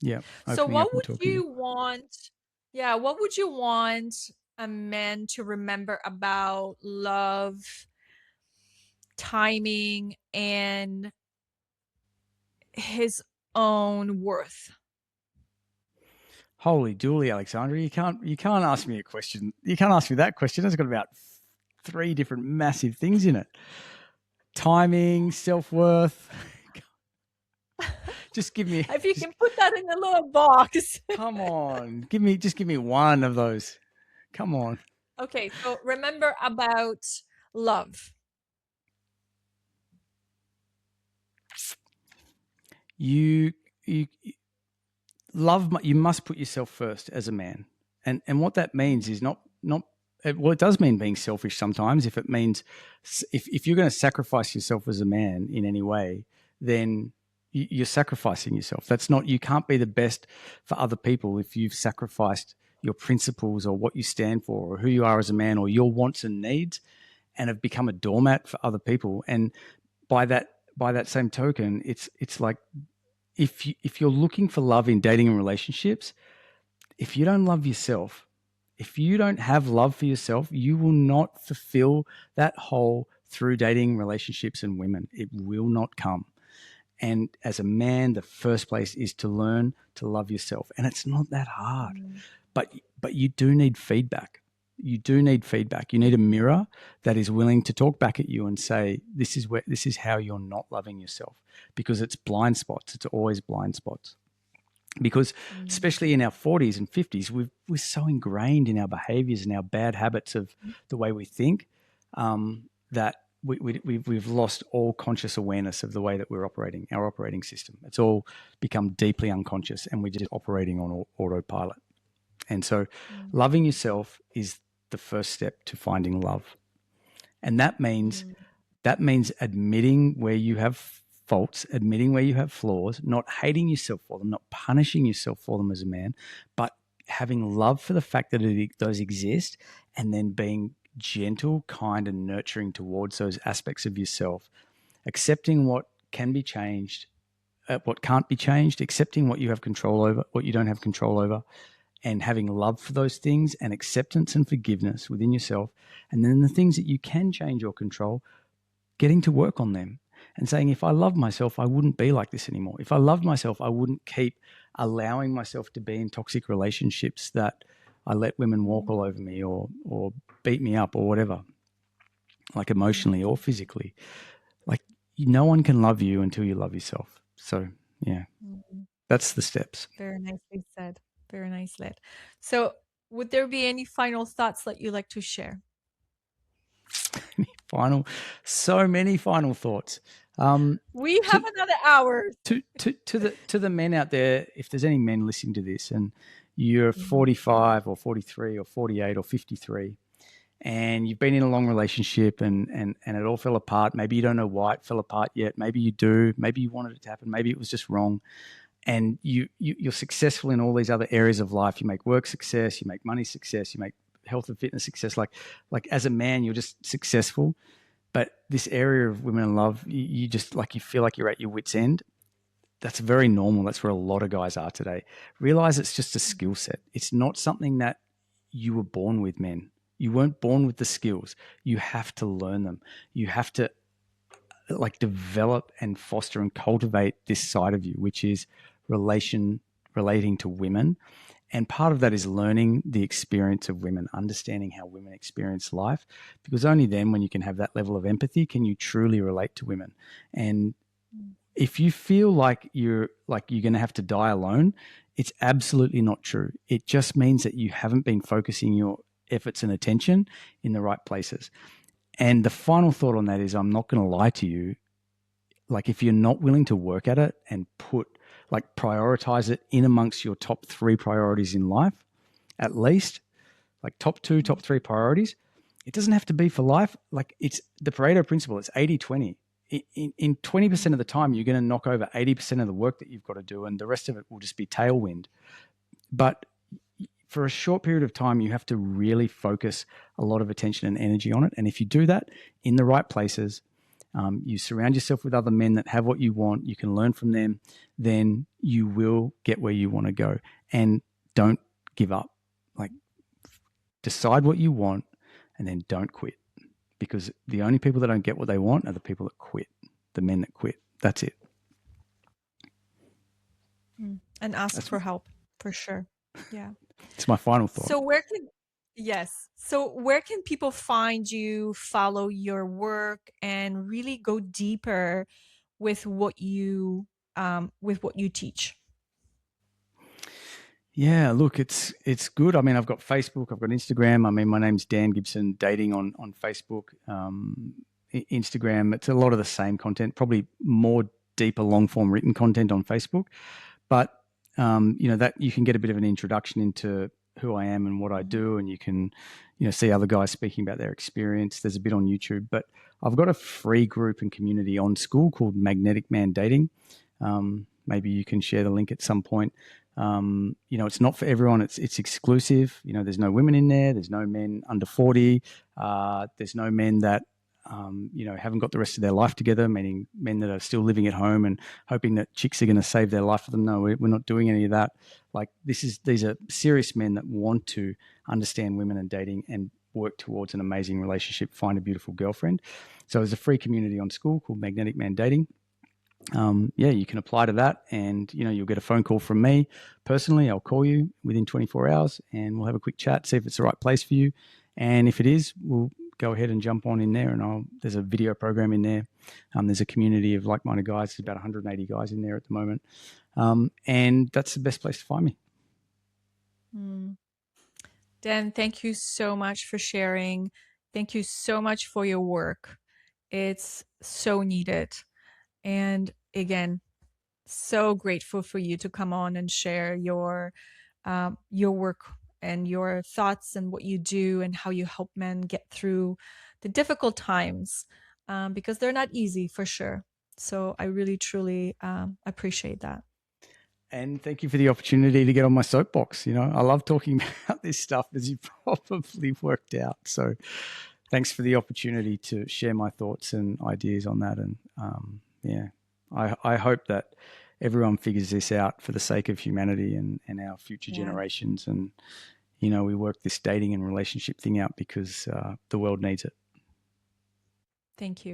yeah. So what would you want? Yeah. What would you want a man to remember about love, timing, and his own worth? Holy dooly, Alexandra! You can't ask me a question. You can't ask me that question. It's got about 3 different massive things in it: timing, self-worth. Just give me. If you can put that in a little box. Come on, give me one of those. Come on. Okay, so remember about love. You love. You must put yourself first as a man, and what that means is not. Well, it does mean being selfish sometimes. If it means if you're going to sacrifice yourself as a man in any way, then you're sacrificing yourself. That's not. You can't be the best for other people if you've sacrificed your principles or what you stand for or who you are as a man or your wants and needs, and have become a doormat for other people. And by that same token, it's like if you're looking for love in dating and relationships, if you don't love yourself, if you don't have love for yourself, you will not fulfill that hole through dating, relationships, and women. It will not come. And as a man, the first place is to learn to love yourself. And it's not that hard. But you do need feedback. You do need feedback. You need a mirror that is willing to talk back at you and say, this is how you're not loving yourself, because it's blind spots. It's always blind spots. Because especially in our 40s and 50s, we're so ingrained in our behaviors and our bad habits of the way we think that we've lost all conscious awareness of the way that we're operating, our operating system. It's all become deeply unconscious and we're just operating on autopilot. And so loving yourself is the first step to finding love. And that means admitting where you have faults, admitting where you have flaws, not hating yourself for them, not punishing yourself for them as a man, but having love for the fact that those exist, and then being gentle, kind, and nurturing towards those aspects of yourself, accepting what can be changed, what can't be changed, accepting what you have control over, what you don't have control over, and having love for those things and acceptance and forgiveness within yourself. And then the things that you can change or control, getting to work on them and saying, if I love myself, I wouldn't be like this anymore. If I loved myself, I wouldn't keep allowing myself to be in toxic relationships that I let women walk all over me or beat me up or whatever, like emotionally or physically. Like, no one can love you until you love yourself. So, yeah, that's the steps. Very nicely said. Very nicely said. So would there be any final thoughts that you like to share? So many final thoughts. We have To, another hour. to the men out there, if there's any men listening to this and you're Mhm. 45 or 43 or 48 or 53, and you've been in a long relationship and it all fell apart. Maybe you don't know why it fell apart yet. Maybe you do. Maybe you wanted it to happen. Maybe it was just wrong. And you're successful in all these other areas of life. You make work success, you make money success, you make health and fitness success. Like as a man, you're just successful. But this area of women and love, you just like you feel like you're at your wit's end. That's very normal. That's where a lot of guys are today. Realize it's just a skill set. It's not something that you were born with, men. You weren't born with the skills. You have to learn them. You have to like develop and foster and cultivate this side of you, which is relating to women. And part of that is learning the experience of women, understanding how women experience life, because only then, when you can have that level of empathy, can you truly relate to women. And if you feel like you're going to have to die alone, it's absolutely not true. It just means that you haven't been focusing your efforts and attention in the right places. And the final thought on that is, I'm not going to lie to you. Like, if you're not willing to work at it and prioritize it in amongst your top 3 priorities in life, at least, like top 2, top 3 priorities, it doesn't have to be for life. Like, it's the Pareto principle. It's 80-20. In 20% of the time, you're going to knock over 80% of the work that you've got to do, and the rest of it will just be tailwind. But for a short period of time, you have to really focus a lot of attention and energy on it. And if you do that in the right places, you surround yourself with other men that have what you want, you can learn from them, then you will get where you want to go. And don't give up. Like, decide what you want and then don't quit. Because the only people that don't get what they want are the people that quit, the men that quit. That's it. And ask for help, for sure. Yeah. It's my final thought. So where can people find you, follow your work, and really go deeper with what you teach? Yeah, look, it's good. I mean, I've got Facebook, I've got Instagram. I mean, my name's Dan Gibson Dating on Facebook, Instagram. It's a lot of the same content, probably more deeper, long form written content on Facebook. But that you can get a bit of an introduction into who I am and what I do, and you can see other guys speaking about their experience. There's a bit on YouTube, but I've got a free group and community on School called Magnetic Man Dating. Maybe you can share the link at some point. It's not for everyone. It's exclusive. There's no women in there. There's no men under 40. There's no men that haven't got the rest of their life together, meaning men that are still living at home and hoping that chicks are going to save their life for them. No, we're not doing any of that. Like, these are serious men that want to understand women and dating and work towards an amazing relationship, find a beautiful girlfriend. So there's a free community on School called Magnetic Man Dating. You can apply to that, and you'll get a phone call from me personally. I'll call you within 24 hours and we'll have a quick chat, see if it's the right place for you. And if it is, we'll go ahead and jump on in there, and there's a video program in there. There's a community of like-minded guys. There's about 180 guys in there at the moment. And that's the best place to find me. Dan, thank you so much for sharing. Thank you so much for your work. It's so needed. And again, so grateful for you to come on and share your work and your thoughts and what you do and how you help men get through the difficult times, because they're not easy, for sure. So I really, truly appreciate that. And thank you for the opportunity to get on my soapbox. I love talking about this stuff, as you probably worked out. So thanks for the opportunity to share my thoughts and ideas on that. And I hope that everyone figures this out for the sake of humanity and our future generations. And, we work this dating and relationship thing out because the world needs it. Thank you.